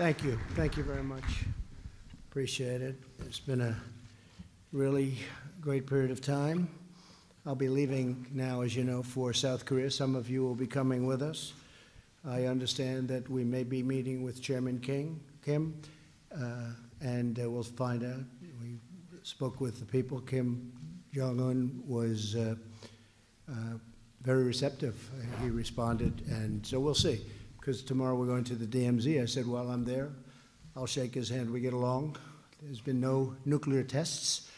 Thank you. Thank you very much. Appreciate it. It's been a really great period of time. I'll be leaving now, as you know, for South Korea. Some of you will be coming with us. I understand that we may be meeting with Chairman Kim, and we'll find out. We spoke with the people. Kim Jong-un was very receptive. He responded, and so we'll see. Because tomorrow we're going to the DMZ. I said, while I'm there, I'll shake his hand. We get along. There's been no nuclear tests.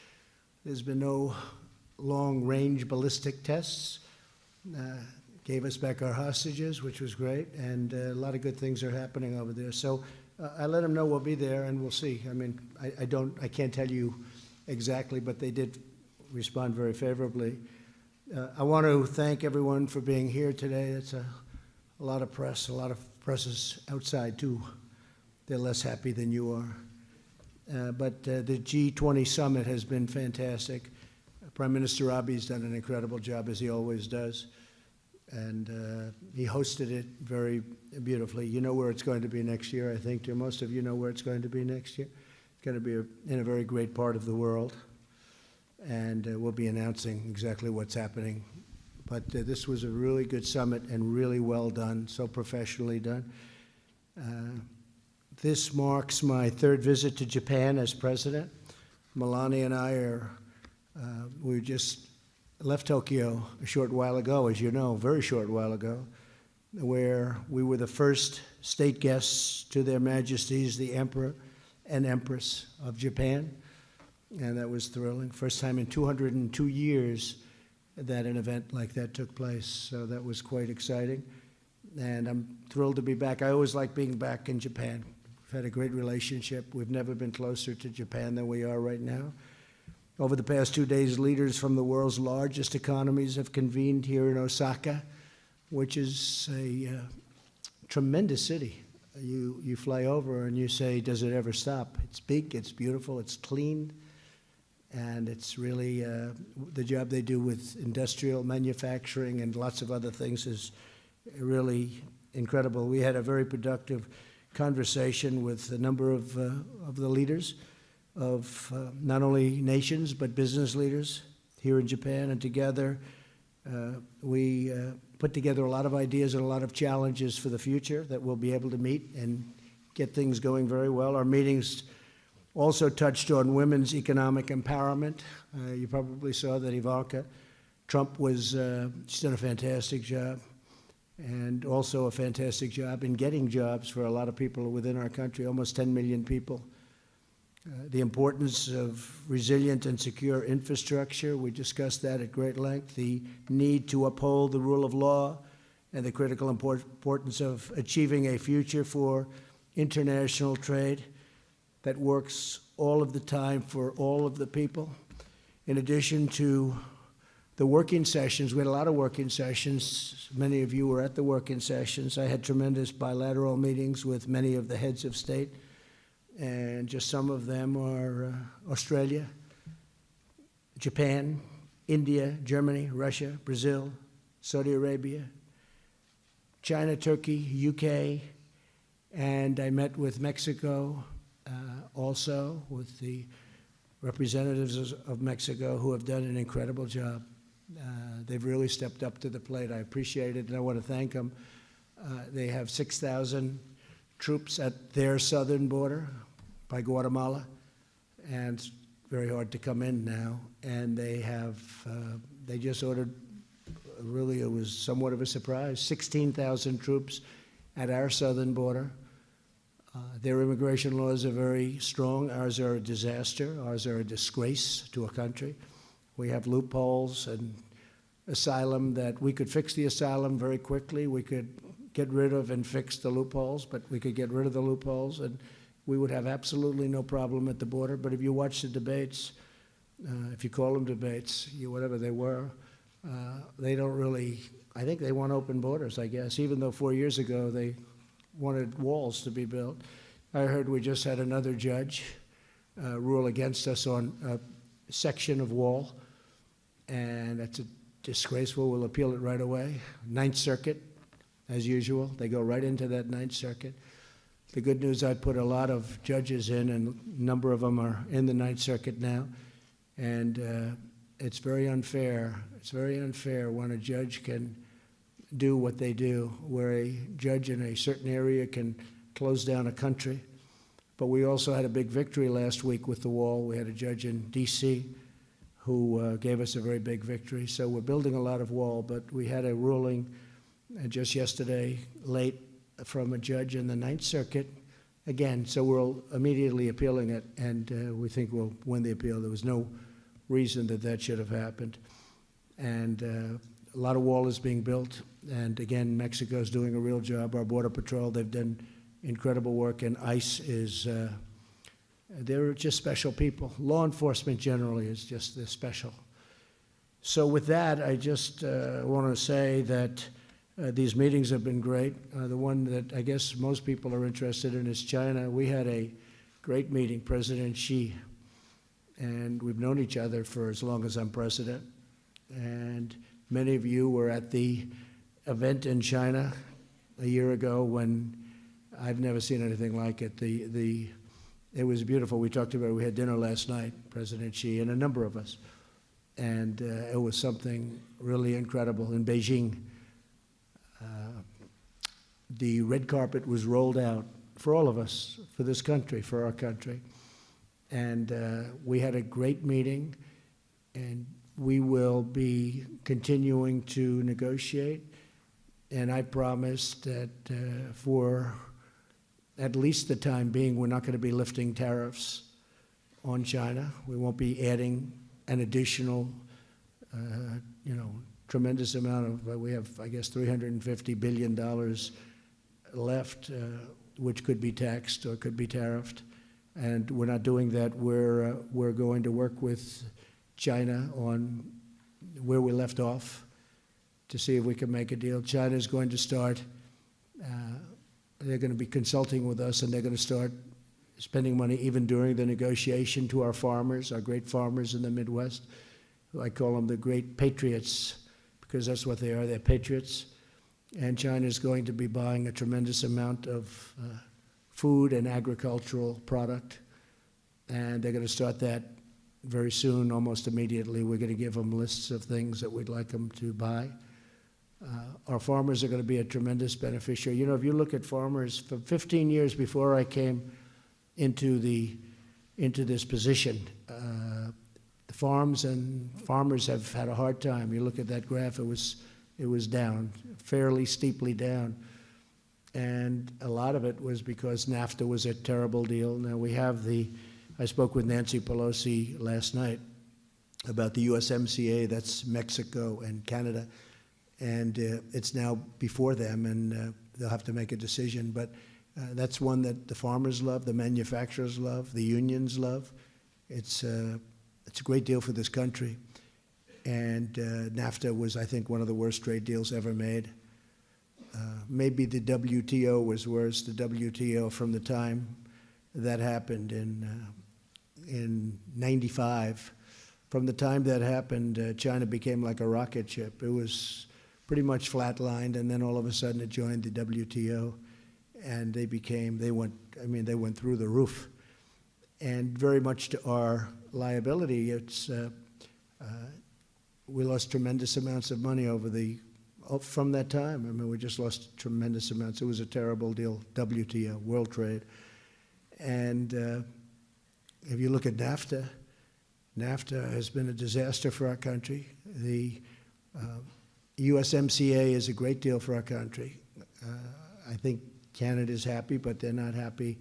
There's been no long-range ballistic tests. Gave us back our hostages, which was great, and a lot of good things are happening over there. So I let him know we'll be there, and we'll see. I mean, I can't tell you exactly, but they did respond very favorably. I want to thank everyone for being here today. It's a lot of press. A lot of press is outside too. They're less happy than you are. But the G20 summit has been fantastic. Prime Minister Abi's done an incredible job, as he always does. And he hosted it very beautifully. You know where it's going to be next year, I think. Most of you know where it's going to be next year. It's going to be in a very great part of the world. And we'll be announcing exactly what's happening. But this was a really good summit and really well done, so professionally done. This marks my third visit to Japan as president. Melania and I we just left Tokyo a short while ago, as you know, a very short while ago, where we were the first state guests to their majesties, the Emperor and Empress of Japan. And that was thrilling. First time in 202 years that an event like that took place. So that was quite exciting. And I'm thrilled to be back. I always like being back in Japan. We've had a great relationship. We've never been closer to Japan than we are right now. Over the past 2 days, leaders from the world's largest economies have convened here in Osaka, which is a tremendous city. You fly over and you say, does it ever stop? It's big, it's beautiful, it's clean. And it's really, the job they do with industrial manufacturing and lots of other things is really incredible. We had a very productive conversation with a number of the leaders of not only nations, but business leaders here in Japan. And together, we put together a lot of ideas and a lot of challenges for the future that we'll be able to meet and get things going very well. Our meetings also touched on women's economic empowerment. You probably saw that Ivanka Trump she's done a fantastic job, and also a fantastic job in getting jobs for a lot of people within our country, almost 10 million people. The importance of resilient and secure infrastructure, we discussed that at great length. The need to uphold the rule of law and the critical importance of achieving a future for international trade that works all of the time for all of the people. In addition to the working sessions, we had a lot of working sessions. Many of you were at the working sessions. I had tremendous bilateral meetings with many of the heads of state, and just some of them are Australia, Japan, India, Germany, Russia, Brazil, Saudi Arabia, China, Turkey, UK, and I met with Mexico, also with the representatives of Mexico who have done an incredible job. They've really stepped up to the plate. I appreciate it, and I want to thank them. They have 6,000 troops at their southern border by Guatemala, and it's very hard to come in now. And they just ordered, really it was somewhat of a surprise, 16,000 troops at our southern border. Their immigration laws are very strong. Ours are a disaster. Ours are a disgrace to a country. We have loopholes and asylum that we could fix the asylum very quickly. We could get rid of and fix the loopholes, but we could get rid of the loopholes and we would have absolutely no problem at the border. But if you watch the debates, if you call them debates, whatever they were, they don't really, I think they want open borders, I guess, even though 4 years ago they wanted walls to be built. I heard we just had another judge rule against us on a section of wall, and that's disgraceful. We'll appeal it right away. Ninth Circuit, as usual, they go right into that Ninth Circuit. The good news, I put a lot of judges in, and a number of them are in the Ninth Circuit now. And it's very unfair. It's very unfair when a judge can do what they do, where a judge in a certain area can close down a country. But we also had a big victory last week with the wall. We had a judge in D.C. who gave us a very big victory. So we're building a lot of wall, but we had a ruling just yesterday, late, from a judge in the Ninth Circuit. Again, so we're immediately appealing it, and we think we'll win the appeal. There was no reason that that should have happened. And a lot of wall is being built. And again, Mexico's doing a real job. Our Border Patrol, they've done incredible work, and ICE is, they're just special people. Law enforcement generally is just this special. So with that, I just want to say that these meetings have been great. The one that I guess most people are interested in is China. We had a great meeting, President Xi, and we've known each other for as long as I'm president. And many of you were at the event in China a year ago when I've never seen anything like it. It was beautiful. We talked about it. We had dinner last night, President Xi and a number of us. And it was something really incredible in Beijing. The red carpet was rolled out for all of us, for this country, for our country. And we had a great meeting, and we will be continuing to negotiate. And I promised that for at least the time being, we're not going to be lifting tariffs on China. We won't be adding an additional, tremendous amount of, we have, I guess, $350 billion left, which could be taxed or could be tariffed. And we're not doing that. We're going to work with China on where we left off to see if we can make a deal. China's going to start, they're going to be consulting with us, and they're going to start spending money even during the negotiation to our farmers, our great farmers in the Midwest. I call them the great patriots, because that's what they are. They're patriots. And China's going to be buying a tremendous amount of food and agricultural product. And they're going to start that very soon, almost immediately. We're going to give them lists of things that we'd like them to buy. Our farmers are going to be a tremendous beneficiary. You know, if you look at farmers, for 15 years before I came into this position, the farmers have had a hard time. You look at that graph, it was down, fairly steeply down. And a lot of it was because NAFTA was a terrible deal. Now I spoke with Nancy Pelosi last night about the USMCA, that's Mexico and Canada. And it's now before them, and they'll have to make a decision. But that's one that the farmers love, the manufacturers love, the unions love. It's a great deal for this country. And NAFTA was, I think, one of the worst trade deals ever made. Maybe the WTO was worse. The WTO, from the time that happened in 95, from the time that happened, China became like a rocket ship. It was pretty much flatlined, and then all of a sudden it joined the WTO, and they went through the roof. And very much to our liability, we lost tremendous amounts of money from that time. I mean, we just lost tremendous amounts. It was a terrible deal, WTO, World Trade. And if you look at NAFTA, NAFTA has been a disaster for our country. The USMCA is a great deal for our country. I think Canada's happy, but they're not happy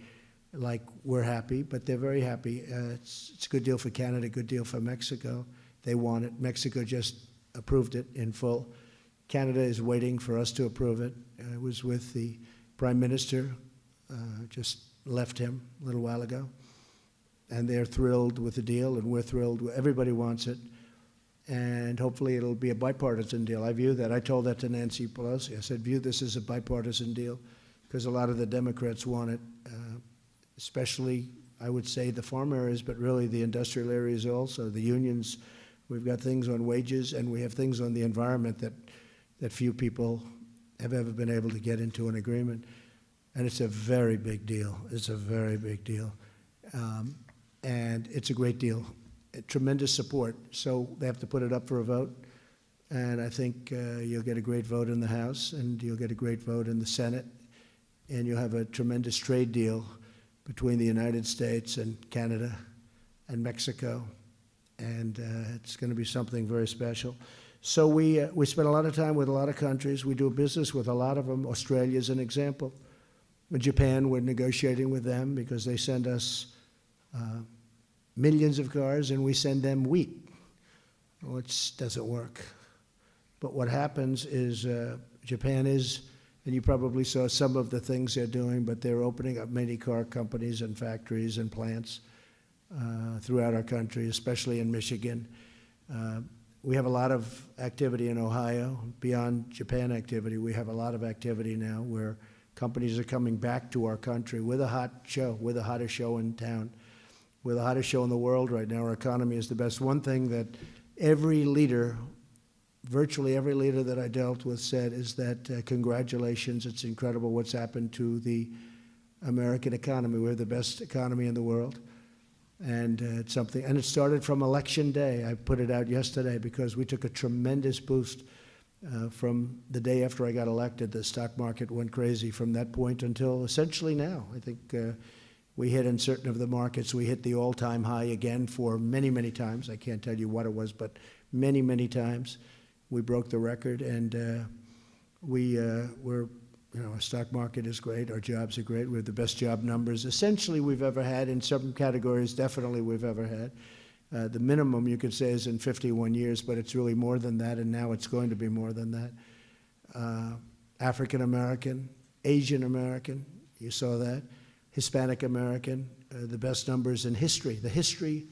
like we're happy, but they're very happy. It's a good deal for Canada, good deal for Mexico. They want it. Mexico just approved it in full. Canada is waiting for us to approve it. I was with the Prime Minister, just left him a little while ago, and they're thrilled with the deal, and we're thrilled. Everybody wants it, and hopefully it'll be a bipartisan deal. I view that. I told that to Nancy Pelosi. I said, view this as a bipartisan deal, because a lot of the Democrats want it, especially, I would say, the farm areas, but really the industrial areas also, the unions. We've got things on wages, and we have things on the environment that few people have ever been able to get into an agreement. And it's a very big deal. It's a very big deal. And it's a great deal. Tremendous support. So they have to put it up for a vote. And I think you'll get a great vote in the House, and you'll get a great vote in the Senate. And you'll have a tremendous trade deal between the United States and Canada and Mexico. And it's going to be something very special. So we spend a lot of time with a lot of countries. We do business with a lot of them. Australia is an example. In Japan, we're negotiating with them because they send us millions of cars and we send them wheat, which doesn't work. But what happens is Japan is, and you probably saw some of the things they're doing, but they're opening up many car companies and factories and plants throughout our country, especially in Michigan. We have a lot of activity in Ohio. Beyond Japan activity, we have a lot of activity now where companies are coming back to our country with a hot show. We're the hottest show in town. We're the hottest show in the world right now. Our economy is the best. One thing that every leader, virtually every leader that I dealt with said is that congratulations, it's incredible what's happened to the American economy. We're the best economy in the world. And it's something, and it started from Election Day. I put it out yesterday because we took a tremendous boost from the day after I got elected. The stock market went crazy from that point until essentially now. I think we hit in certain of the markets, we hit the all-time high again for many, many times. I can't tell you what it was, but many, many times. We broke the record, and our stock market is great. Our jobs are great. We have the best job numbers essentially we've ever had. In some categories, definitely we've ever had. The minimum you could say is in 51 years, but it's really more than that, and now it's going to be more than that. African American, Asian American, you saw that. Hispanic American, the best numbers in history, the history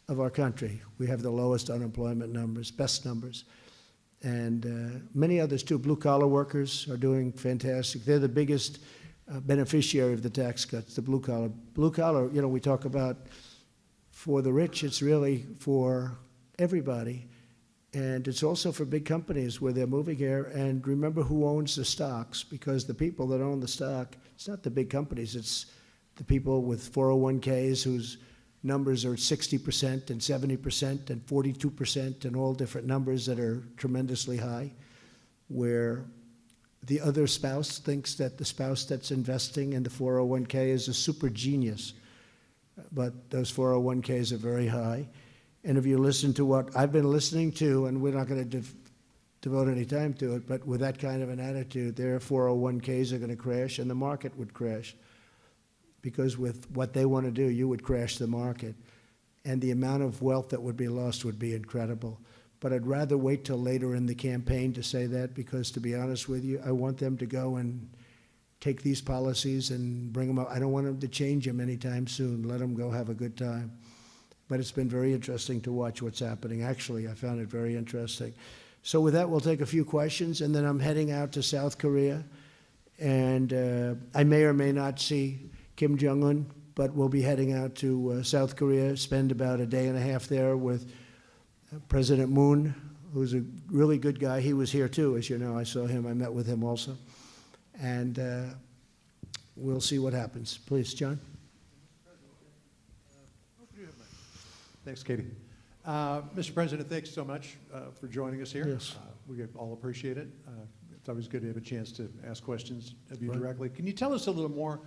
of our country. We have the lowest unemployment numbers, best numbers. And many others too. Blue-collar workers are doing fantastic. They're the biggest beneficiary of the tax cuts, the blue-collar. Blue-collar, we talk about for the rich, it's really for everybody. And it's also for big companies where they're moving here. And remember who owns the stocks, because the people that own the stock, it's not the big companies, it's the people with 401ks whose numbers are 60% and 70% and 42% and all different numbers that are tremendously high, where the other spouse thinks that the spouse that's investing in the 401k is a super genius. But those 401ks are very high. And if you listen to what I've been listening to, and we're not going to devote any time to it, but with that kind of an attitude, their 401ks are going to crash and the market would crash. Because with what they want to do, you would crash the market. And the amount of wealth that would be lost would be incredible. But I'd rather wait till later in the campaign to say that, because to be honest with you, I want them to go and take these policies and bring them up. I don't want them to change them anytime soon. Let them go have a good time. But it's been very interesting to watch what's happening. Actually, I found it very interesting. So with that, we'll take a few questions, and then I'm heading out to South Korea. And I may or may not see Kim Jong-un, but we'll be heading out to South Korea, spend about a day and a half there with President Moon, who's a really good guy. He was here too, as you know. I saw him. I met with him also. And we'll see what happens. Please, John. Thanks, Katie. Mr. President, thanks so much for joining us here. Yes. We all appreciate it. It's always good to have a chance to ask questions of you directly. Can you tell us a little more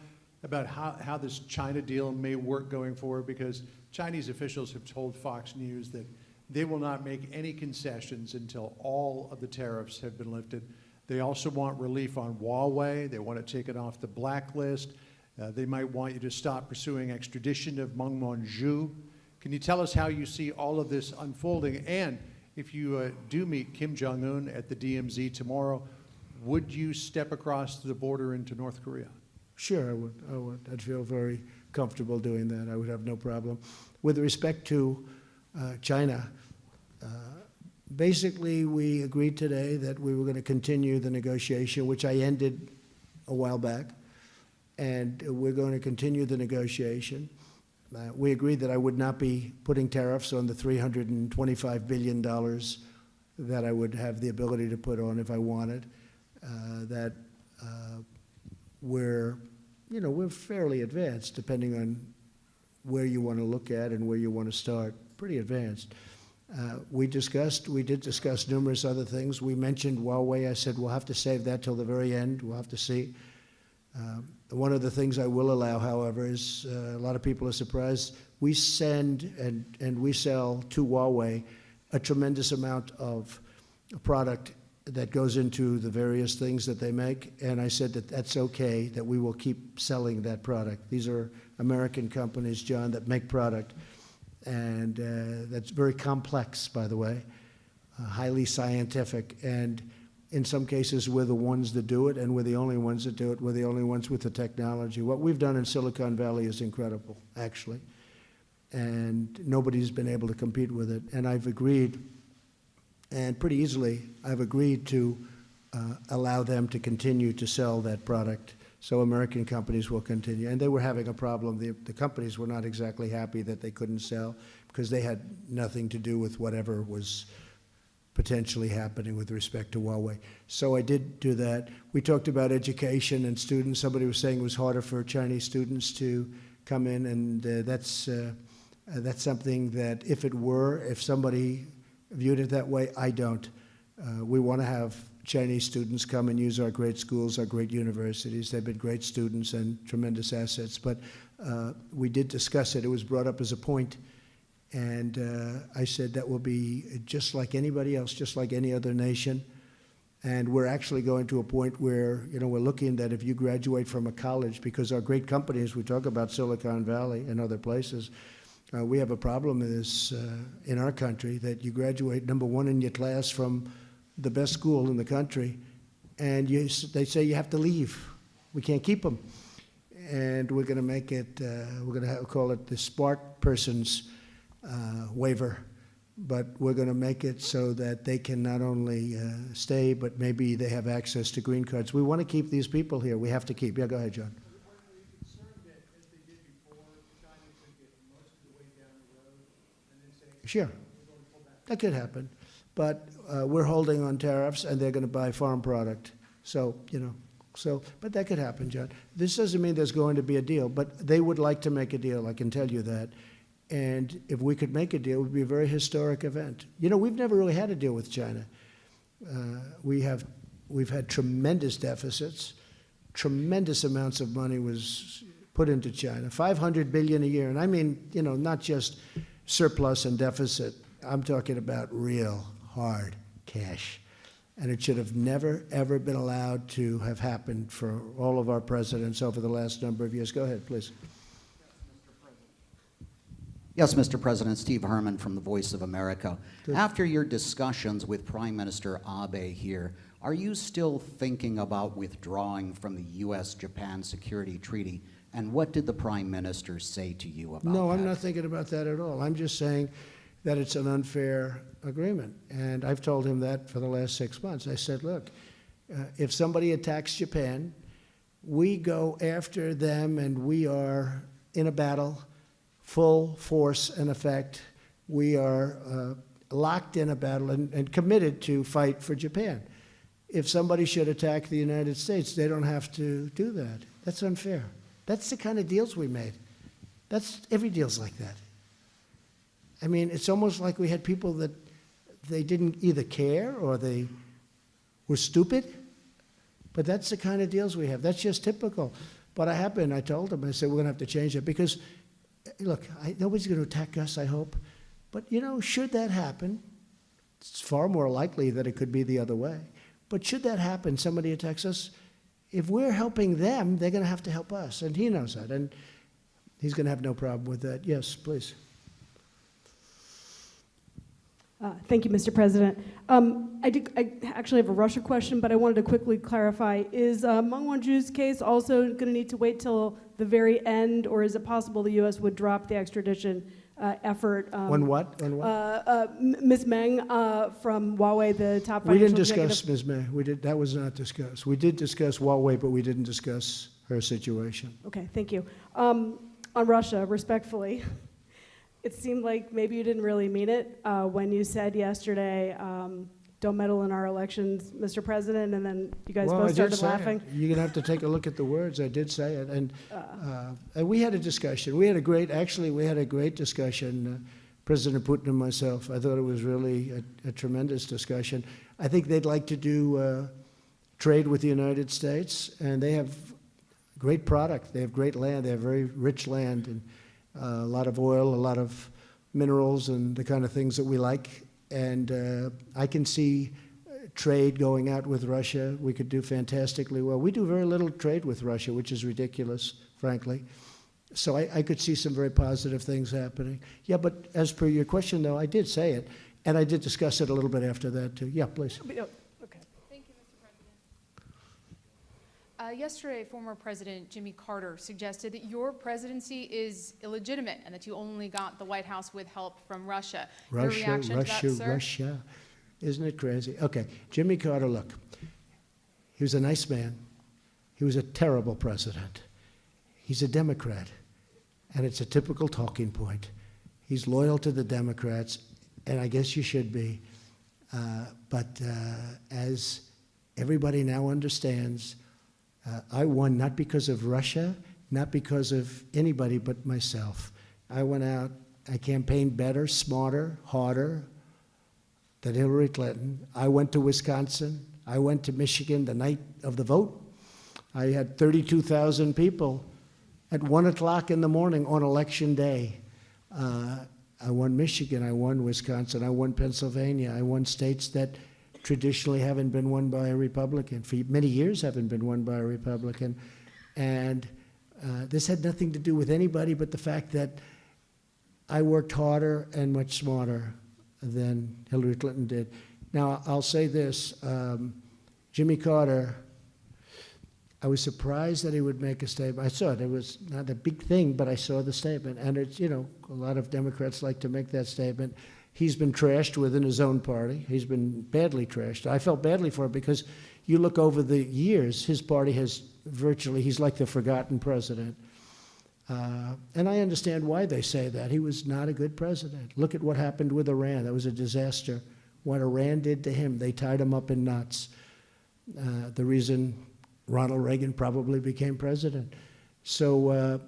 about how this China deal may work going forward? Because Chinese officials have told Fox News that they will not make any concessions until all of the tariffs have been lifted. They also want relief on Huawei. They want to take it off the blacklist. They might want you to stop pursuing extradition of Meng Wanzhou. Can you tell us how you see all of this unfolding? And if you do meet Kim Jong-un at the DMZ tomorrow, would you step across the border into North Korea? Sure, I would. I'd feel very comfortable doing that. I would have no problem. With respect to China, basically we agreed today that we were going to continue the negotiation, which I ended a while back, and we're going to continue the negotiation. We agreed that I would not be putting tariffs on the $325 billion that I would have the ability to put on if I wanted, we're fairly advanced, depending on where you want to look at and where you want to start. Pretty advanced. We did discuss numerous other things. We mentioned Huawei. I said we'll have to save that till the very end. We'll have to see. One of the things I will allow, however, is a lot of people are surprised. We send and we sell to Huawei a tremendous amount of product that goes into the various things that they make, and I said that that's okay, that we will keep selling that product. These are American companies, John, that make product, and that's very complex, by the way, highly scientific, and in some cases we're the ones that do it, and we're the only ones that do it. We're the only ones with the technology. What we've done in Silicon Valley is incredible, actually, and nobody's been able to compete with it, and I've agreed, and pretty easily, I've agreed to allow them to continue to sell that product, so American companies will continue. And they were having a problem. The companies were not exactly happy that they couldn't sell because they had nothing to do with whatever was potentially happening with respect to Huawei. So I did do that. We talked about education and students. Somebody was saying it was harder for Chinese students to come in, and that's something that if somebody viewed it that way, I don't. We want to have Chinese students come and use our great schools, our great universities. They've been great students and tremendous assets. But we did discuss it. It was brought up as a point. And I said that will be just like anybody else, just like any other nation. And we're actually going to a point where, we're looking that if you graduate from a college, because our great companies, we talk about Silicon Valley and other places, we have a problem in our country that you graduate number one in your class from the best school in the country, and they say you have to leave. We can't keep them. And we're going to make it, we're going to call it the smart person's waiver, but we're going to make it so that they can not only stay, but maybe they have access to green cards. We want to keep these people here. We have to keep. Yeah, go ahead, John. Sure, that could happen, but we're holding on tariffs, and they're going to buy farm product. So, but that could happen, John. This doesn't mean there's going to be a deal, but they would like to make a deal, I can tell you that. And if we could make a deal, it would be a very historic event. We've never really had a deal with China. We've had tremendous deficits. Tremendous amounts of money was put into China, $500 billion a year. And I mean, not just surplus and deficit. I'm talking about real hard cash. And it should have never, ever been allowed to have happened for all of our presidents over the last number of years. Go ahead, please. Yes, Mr. President. Steve Herman from the Voice of America. Good. After your discussions with Prime Minister Abe here, are you still thinking about withdrawing from the U.S.-Japan Security Treaty? And what did the Prime Minister say to you about that? No, I'm not thinking about that at all. I'm just saying that it's an unfair agreement. And I've told him that for the last 6 months. I said, look, if somebody attacks Japan, we go after them, and we are in a battle, full force and effect. We are locked in a battle and committed to fight for Japan. If somebody should attack the United States, they don't have to do that. That's unfair. That's the kind of deals we made. Every deal's like that. I mean, it's almost like we had people that they didn't either care or they were stupid, but that's the kind of deals we have. That's just typical. But I told them, I said, we're going to have to change it because, look, nobody's going to attack us, I hope. But, should that happen, it's far more likely that it could be the other way. But should that happen, somebody attacks us, if we're helping them, they're going to have to help us. And he knows that. And he's going to have no problem with that. Yes, please. Thank you, Mr. President. I actually have a Russia question, but I wanted to quickly clarify. Is Meng Wanzhou's case also going to need to wait till the very end, or is it possible the U.S. would drop the extradition effort? On what? Ms. Meng from Huawei, the top financial We didn't executive. discuss Ms. Meng. That was not discussed. We did discuss Huawei, but we didn't discuss her situation. Okay, thank you. On Russia, respectfully, it seemed like maybe you didn't really mean it when you said yesterday don't meddle in our elections, Mr. President, and then you guys Well, both I did started say it. laughing. You're going to have to take a look at the words. I did say it. And we had a discussion. We had a great discussion, President Putin and myself. I thought it was really a tremendous discussion. I think they'd like to do trade with the United States, and they have great product. They have great land. They have very rich land and a lot of oil, a lot of minerals, and the kind of things that we like. And I can see trade going out with Russia. We could do fantastically well. We do very little trade with Russia, which is ridiculous, frankly. So I could see some very positive things happening. Yeah, but as per your question, though, I did say it, and I did discuss it a little bit after that, too. Yeah, please. Okay. Thank you, Mr. President. Yesterday, former President Jimmy Carter suggested that your presidency is illegitimate and that you only got the White House with help from Russia. Your reaction to that, sir? Russia. Isn't it crazy? Okay, Jimmy Carter, look, he was a nice man. He was a terrible president. He's a Democrat, and it's a typical talking point. He's loyal to the Democrats, and I guess you should be. But as everybody now understands, I won not because of Russia, not because of anybody but myself. I went out, I campaigned better, smarter, harder than Hillary Clinton. I went to Wisconsin. I went to Michigan the night of the vote. I had 32,000 people at 1 o'clock in the morning on election day. I won Michigan, I won Wisconsin, I won Pennsylvania, I won states that traditionally haven't been won by a Republican, for many years haven't been won by a Republican. And this had nothing to do with anybody but the fact that I worked harder and much smarter than Hillary Clinton did. Now, I'll say this, Jimmy Carter, I was surprised that he would make a statement. I saw it. It was not a big thing, but I saw the statement. And it's, you know, a lot of Democrats like to make that statement. He's been trashed within his own party. He's been badly trashed. I felt badly for him because you look over the years, his party has virtually, he's like the forgotten president. And I understand why they say that. He was not a good president. Look at what happened with Iran. That was a disaster. What Iran did to him, they tied him up in knots. The reason Ronald Reagan probably became president. So,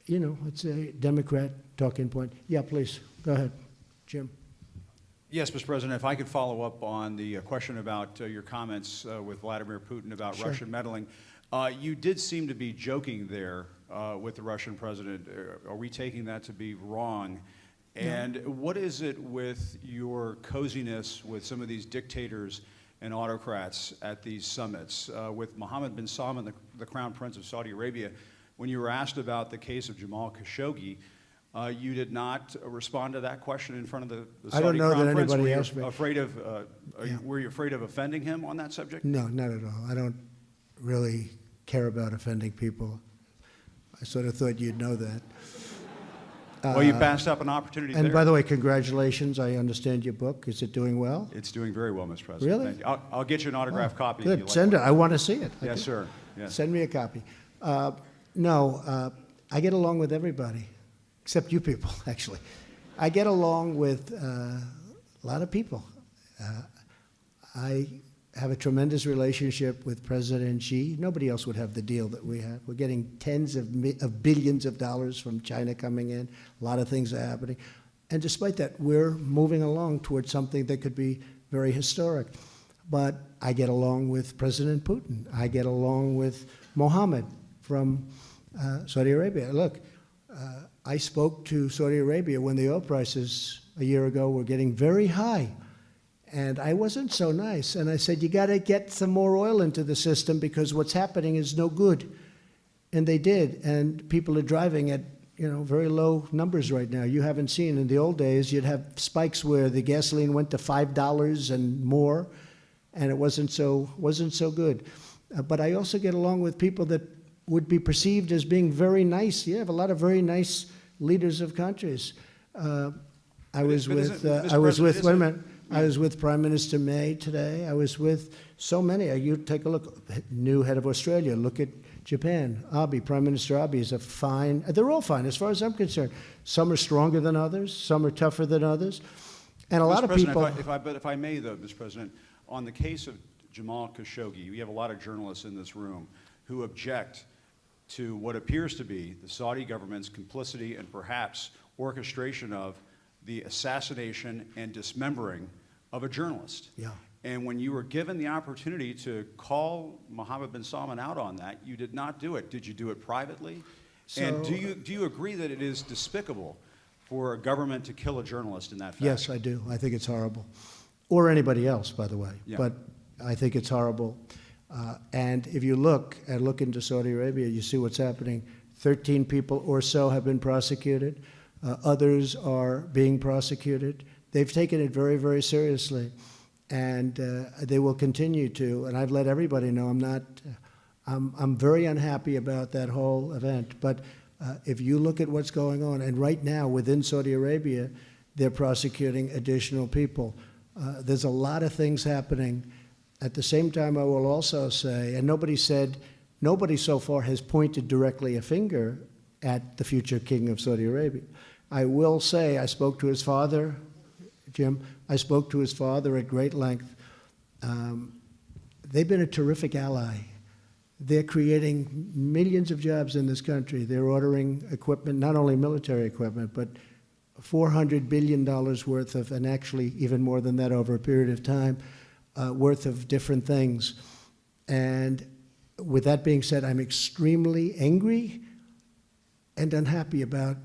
you know, it's a Democrat talking point. Yeah, please, go ahead, Jim. Yes, Mr. President, if I could follow up on the question about your comments with Vladimir Putin about Sure. Russian meddling. You did seem to be joking there with the Russian president. Are we taking that to be wrong? And what is it with your coziness with some of these dictators and autocrats at these summits? With Mohammed bin Salman, the Crown Prince of Saudi Arabia, when you were asked about the case of Jamal Khashoggi, you did not respond to that question in front of the Saudi I don't know Crown that Prince. anybody Were you asked me. afraid of, Yeah. were you afraid of offending him on that subject? No, not at all. I don't really care about offending people. I sort of thought you'd know that. Well, you passed up an opportunity And there. by the way, congratulations. I understand your book. Is it doing well? It's doing very well, Mr. President. Really? Thank you. I'll get you an autographed copy if Good. you like. Send it. one. I want to see it. Yes, sir. Yes. Send me a copy. No, I get along with everybody, except you people, actually. I get along with a lot of people. I have a tremendous relationship with President Xi. Nobody else would have the deal that we have. We're getting tens of billions of dollars from China coming in. A lot of things are happening. And despite that, we're moving along towards something that could be very historic. But I get along with President Putin. I get along with Mohammed from Saudi Arabia. Look, I spoke to Saudi Arabia when the oil prices a year ago were getting very high. And I wasn't so nice. And I said, you got to get some more oil into the system because what's happening is no good. And they did. And people are driving at, you know, very low numbers right now. You haven't seen in the old days, you'd have spikes where the gasoline went to $5 and more, and it wasn't so good. But I also get along with people that would be perceived as being very nice. You have a lot of very nice leaders of countries. I was with Prime Minister May today. I was with so many. You take a look, new head of Australia. Look at Japan. Abe, Prime Minister Abe is a fine. They're all fine as far as I'm concerned. Some are stronger than others. Some are tougher than others. And a lot Mr. of President, people. if I may, though, Mr. President, on the case of Jamal Khashoggi, we have a lot of journalists in this room who object to what appears to be the Saudi government's complicity and perhaps orchestration of the assassination and dismembering of a journalist. Yeah. And when you were given the opportunity to call Mohammed bin Salman out on that, you did not do it. Did you do it privately? And do you agree that it is despicable for a government to kill a journalist in that fashion? Yes, I do. I think it's horrible. Or anybody else, by the way. Yeah. But I think it's horrible. And if you look into Saudi Arabia, you see what's happening. 13 people or so have been prosecuted. Others are being prosecuted. They've taken it very, very seriously. And they will continue to. And I've let everybody know I'm very unhappy about that whole event. But if you look at what's going on, and right now within Saudi Arabia, they're prosecuting additional people. There's a lot of things happening. At the same time, I will also say, and nobody so far has pointed directly a finger at the future king of Saudi Arabia. I will say, I spoke to his father, Jim. I spoke to his father at great length. They've been a terrific ally. They're creating millions of jobs in this country. They're ordering equipment, not only military equipment, but $400 billion worth of, and actually even more than that over a period of time, worth of different things. And with that being said, I'm extremely angry and unhappy about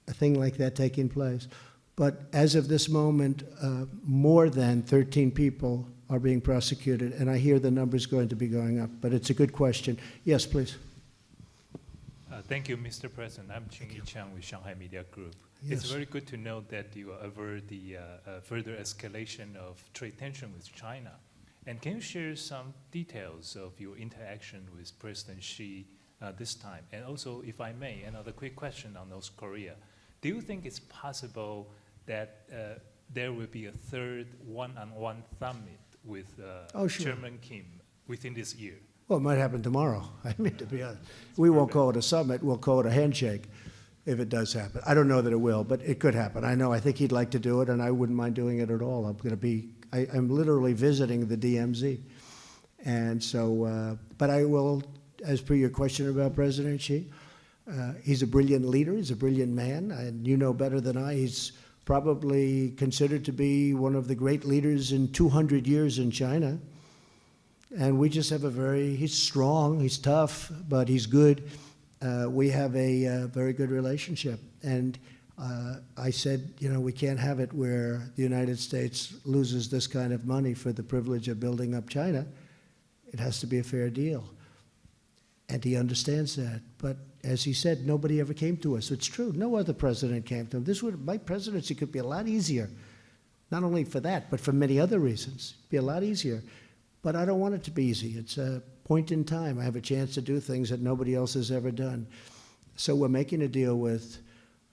a thing like that taking place. But as of this moment, more than 13 people are being prosecuted, and I hear the number's going to be going up. But it's a good question. Yes, please. Thank you, Mr. President. I'm Ching-Yi Chang with Shanghai Media Group. Yes. It's very good to know that you avert the further escalation of trade tension with China. And can you share some details of your interaction with President Xi this time? And also, if I may, another quick question on North Korea. Do you think it's possible that there will be a third one-on-one summit with Sure. Chairman Kim within this year? Well, it might happen tomorrow. I mean, to be honest. We won't call it a summit. We'll call it a handshake if it does happen. I don't know that it will, but it could happen. I think he'd like to do it, and I wouldn't mind doing it at all. I'm literally visiting the DMZ. And so, but I will, as per your question about President Xi, he's a brilliant leader. He's a brilliant man. And you know better than I, he's probably considered to be one of the great leaders in 200 years in China. And we just have he's strong, he's tough, but he's good. We have a very good relationship. And I said, we can't have it where the United States loses this kind of money for the privilege of building up China. It has to be a fair deal. And he understands that. But as he said, nobody ever came to us. It's true. No other president came to him. My presidency could be a lot easier, not only for that, but for many other reasons. It'd be a lot easier. But I don't want it to be easy. It's a point in time. I have a chance to do things that nobody else has ever done. So we're making a deal with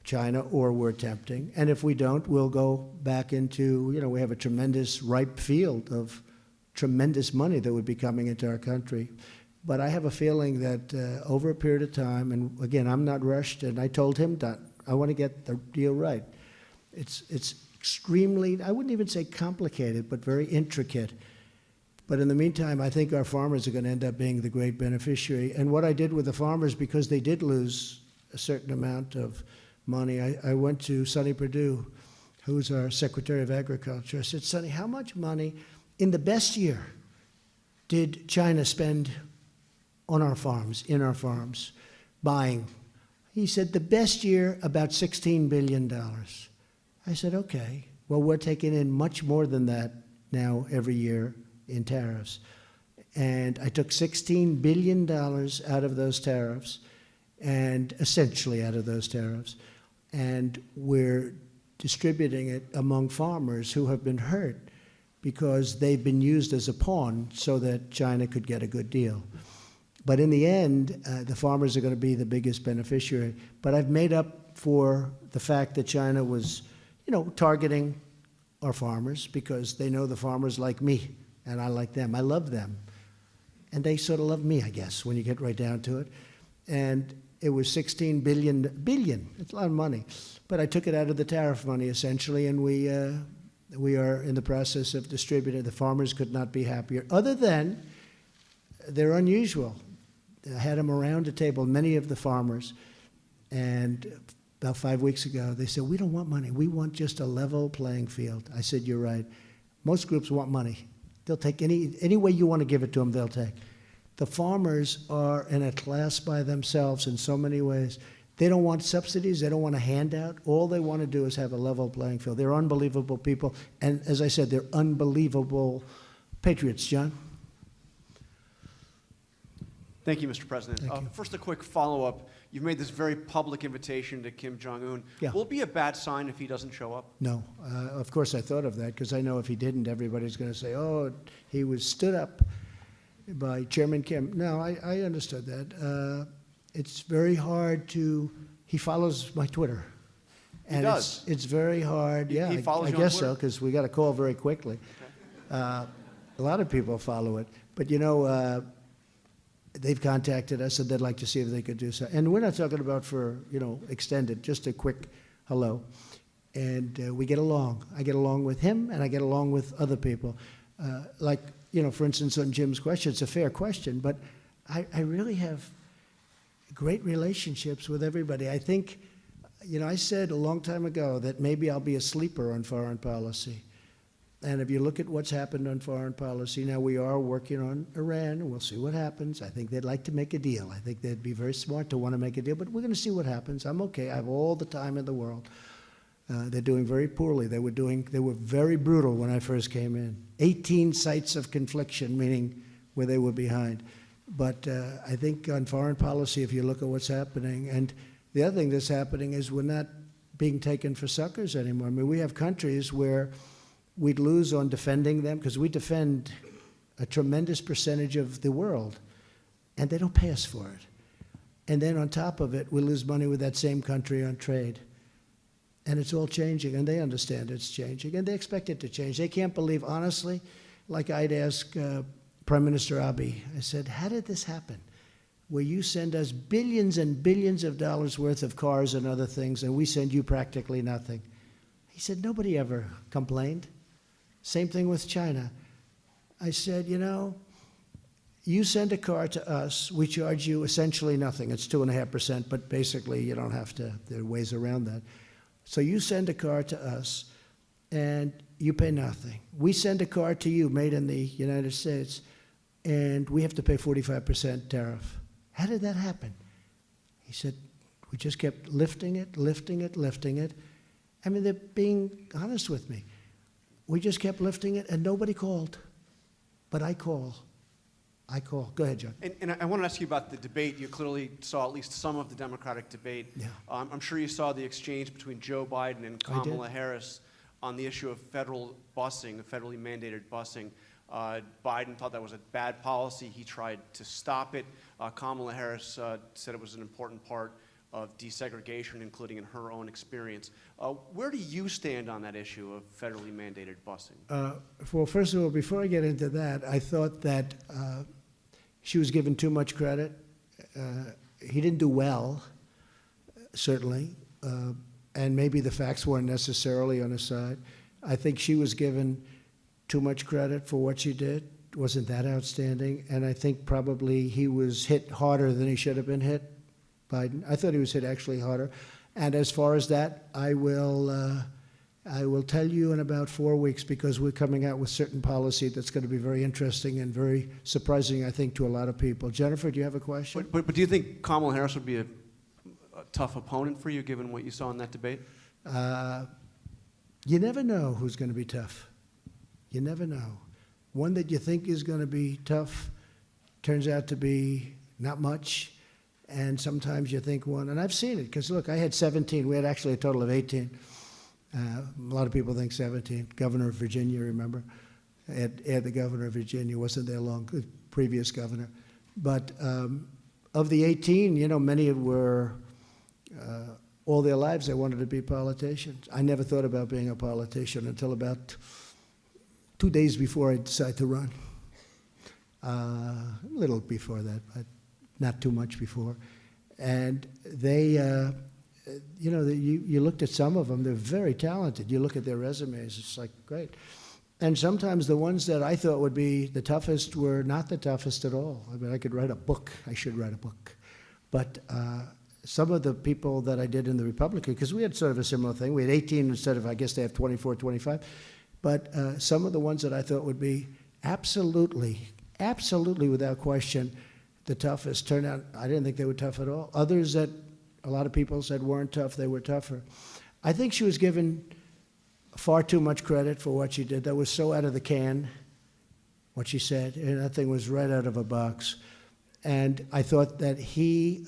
China, or we're attempting. And if we don't, we'll go back into, we have a tremendous ripe field of tremendous money that would be coming into our country. But I have a feeling that over a period of time, and again, I'm not rushed, and I told him that I want to get the deal right. It's extremely, I wouldn't even say complicated, but very intricate. But in the meantime, I think our farmers are going to end up being the great beneficiary. And what I did with the farmers, because they did lose a certain amount of money, I went to Sonny Perdue, who's our Secretary of Agriculture. I said, Sonny, how much money in the best year did China spend on our farms, in our farms, buying? He said, the best year, about $16 billion. I said, okay, well, we're taking in much more than that now every year in tariffs. And I took $16 billion out of those tariffs, and essentially out of those tariffs, and we're distributing it among farmers who have been hurt because they've been used as a pawn so that China could get a good deal. But in the end, the farmers are going to be the biggest beneficiary. But I've made up for the fact that China was, targeting our farmers because they know the farmers like me, and I like them. I love them. And they sort of love me, I guess, when you get right down to it. And it was $16 billion. It's a lot of money. But I took it out of the tariff money, essentially, and we We are in the process of distributing. The farmers could not be happier, other than they're unusual. I had them around a table, many of the farmers, and about 5 weeks ago, they said, we don't want money. We want just a level playing field. I said, you're right. Most groups want money. They'll take any way you want to give it to them, they'll take. The farmers are in a class by themselves in so many ways. They don't want subsidies. They don't want a handout. All they want to do is have a level playing field. They're unbelievable people. And as I said, they're unbelievable patriots. John? Thank you, Mr. President. Thank you. First, a quick follow-up. You've made this very public invitation to Kim Jong-un. Yeah. Will it be a bad sign if he doesn't show up? No. Of course, I thought of that because I know if he didn't, everybody's going to say, oh, he was stood up by Chairman Kim. No, I understood that. It's very hard to, he follows my Twitter. He does? It's very hard, yeah. He follows I you on guess so, Twitter? because we got a call very quickly. Okay. A lot of people follow it. But, you know, they've contacted us and they'd like to see if they could do so. And we're not talking about for, you know, extended, just a quick hello. And we get along. I get along with him and I get along with other people. Like, you know, for instance, on Jim's question, it's a fair question, but I really have great relationships with everybody. I think, you know, I said a long time ago that maybe I'll be a sleeper on foreign policy. And if you look at what's happened on foreign policy, now we are working on Iran, and we'll see what happens. I think they'd like to make a deal. I think they'd be very smart to want to make a deal, but we're going to see what happens. I'm okay. I have all the time in the world. They're doing very poorly. They were very brutal when I first came in. 18 sites of confliction, meaning where they were behind. But I think on foreign policy, if you look at what's happening, and the other thing that's happening is we're not being taken for suckers anymore. I mean, we have countries where we'd lose on defending them because we defend a tremendous percentage of the world, and they don't pay us for it. And then on top of it, we lose money with that same country on trade. And it's all changing, and they understand it's changing, and they expect it to change. They can't believe, honestly, like I'd ask Prime Minister Abe, I said, how did this happen? Where you send us billions and billions of dollars worth of cars and other things, and we send you practically nothing. He said, nobody ever complained. Same thing with China. I said, you know, you send a car to us, we charge you essentially nothing. It's 2.5%, but basically you don't have to, there are ways around that. So you send a car to us, and you pay nothing. We send a car to you made in the United States, and we have to pay 45% tariff. How did that happen? He said, we just kept lifting it, lifting it, lifting it. I mean, they're being honest with me. We just kept lifting it, and nobody called. But I call. I call. Go ahead, John. And I want to ask you about the debate. You clearly saw at least some of the Democratic debate. Yeah. I'm sure you saw the exchange between Joe Biden and I did. Kamala Harris on the issue of federal busing, federally mandated busing. Biden thought that was a bad policy. He tried to stop it. Kamala Harris said it was an important part of desegregation, including in her own experience. Where do you stand on that issue of federally mandated busing? Well, first of all, before I get into that, I thought that she was given too much credit. He didn't do well, certainly, and maybe the facts weren't necessarily on his side. I think she was given too much credit for what she did. Wasn't that outstanding? And I think probably he was hit harder than he should have been hit, Biden. I thought he was hit actually harder. And as far as that, I will tell you in about 4 weeks, because we're coming out with certain policy that's going to be very interesting and very surprising, I think, to a lot of people. Jennifer, do you have a question? But do you think Kamala Harris would be a tough opponent for you, given what you saw in that debate? You never know who's going to be tough. You never know. One that you think is going to be tough turns out to be not much. And sometimes you think one, and I've seen it, because look, I had 17. We had actually a total of 18. A lot of people think 17. Governor of Virginia, remember? Ed, the governor of Virginia, wasn't there long, the previous governor. But of the 18, you know, many were, all their lives they wanted to be politicians. I never thought about being a politician until about 2 days before I decided to run. A little before that, but not too much before. And they you know, you looked at some of them, they're very talented. You look at their resumes, it's like, great. And sometimes the ones that I thought would be the toughest were not the toughest at all. I mean, I could write a book. I should write a book. But some of the people that I did in the Republican, because we had sort of a similar thing. We had 18 instead of, I guess they have 24, 25. But some of the ones that I thought would be absolutely without question the toughest turned out, I didn't think they were tough at all. Others that a lot of people said weren't tough, they were tougher. I think she was given far too much credit for what she did. That was so out of the can, what she said, and that thing was right out of a box. And I thought that he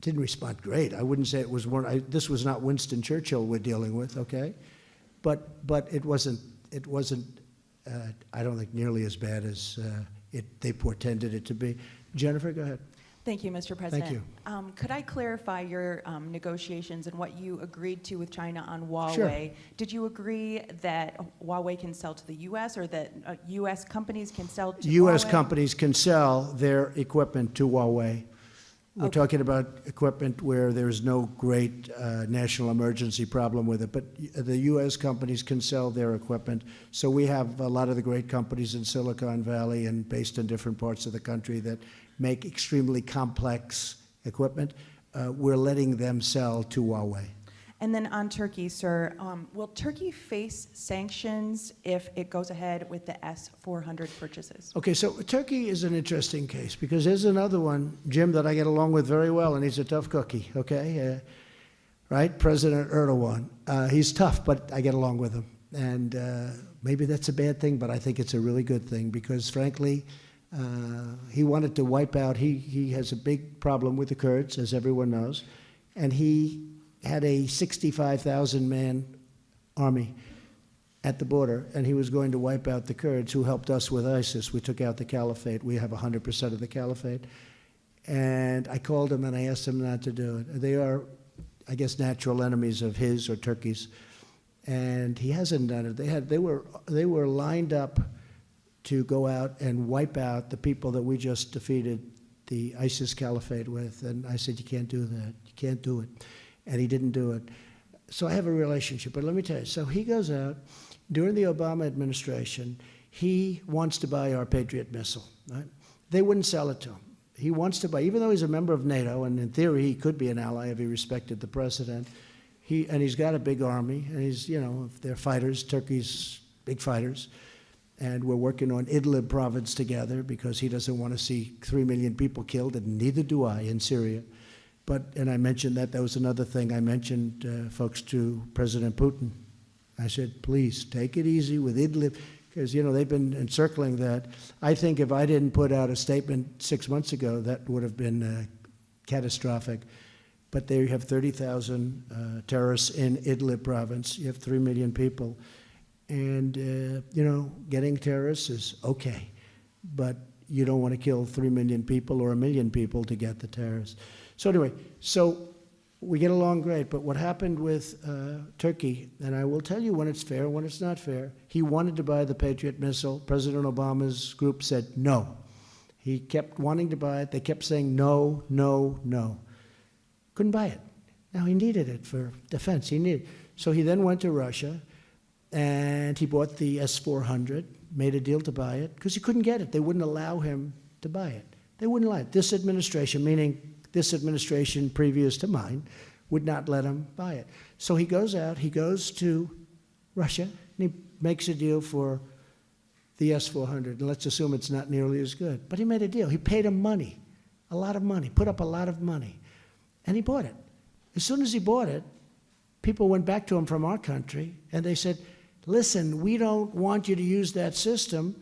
didn't respond great. I wouldn't say it was one. This was not Winston Churchill we're dealing with, okay? But it wasn't. I don't think nearly as bad as they portended it to be. Jennifer, go ahead. Thank you, Mr. President. Thank you. Could I clarify your negotiations and what you agreed to with China on Huawei? Sure. Did you agree that Huawei can sell to the U.S. or that U.S. companies can sell to U.S. Huawei? companies can sell their equipment to Huawei. We're Okay. talking about equipment where there's no great national emergency problem with it, but the U.S. companies can sell their equipment. So we have a lot of the great companies in Silicon Valley and based in different parts of the country that make extremely complex equipment. We're letting them sell to Huawei. And then on Turkey, sir, will Turkey face sanctions if it goes ahead with the S-400 purchases? Okay, so Turkey is an interesting case because there's another one, Jim, that I get along with very well, and he's a tough cookie, okay? Right? President Erdogan. He's tough, but I get along with him. And maybe that's a bad thing, but I think it's a really good thing because, frankly, he wanted to wipe out, he has a big problem with the Kurds, as everyone knows, and he had a 65,000-man army at the border, and he was going to wipe out the Kurds who helped us with ISIS. We took out the caliphate. We have 100% of the caliphate. And I called him and I asked him not to do it. They are, I guess, natural enemies of his or Turkey's. And he hasn't done it. They were lined up to go out and wipe out the people that we just defeated the ISIS caliphate with. And I said, you can't do that. You can't do it. And he didn't do it. So I have a relationship. But let me tell you, so he goes out. During the Obama administration, he wants to buy our Patriot missile. Right? They wouldn't sell it to him. He wants to buy, even though he's a member of NATO, and in theory he could be an ally if he respected the president. He's got a big army, and he's, you know, they're fighters. Turkey's big fighters. And we're working on Idlib province together because he doesn't want to see 3 million people killed, and neither do I in Syria. And I mentioned that was another thing. I mentioned, folks, to President Putin. I said, please, take it easy with Idlib, because, you know, they've been encircling that. I think if I didn't put out a statement 6 months ago, that would have been catastrophic. But there you have 30,000 terrorists in Idlib province. You have 3 million people. And, you know, getting terrorists is okay. But you don't want to kill 3 million people or 1 million people to get the terrorists. So anyway, we get along great, but what happened with Turkey, and I will tell you when it's fair, when it's not fair, he wanted to buy the Patriot missile. President Obama's group said no. He kept wanting to buy it. They kept saying no, no, no. Couldn't buy it. Now he needed it for defense. He needed it. So he then went to Russia, and he bought the S-400, made a deal to buy it, because he couldn't get it. They wouldn't allow him to buy it. They wouldn't allow it. This administration, meaning this administration previous to mine, would not let him buy it. So he goes out, he goes to Russia, and he makes a deal for the S-400. And let's assume it's not nearly as good. But he made a deal. He paid him money, a lot of money, put up a lot of money. And he bought it. As soon as he bought it, people went back to him from our country, and they said, listen, we don't want you to use that system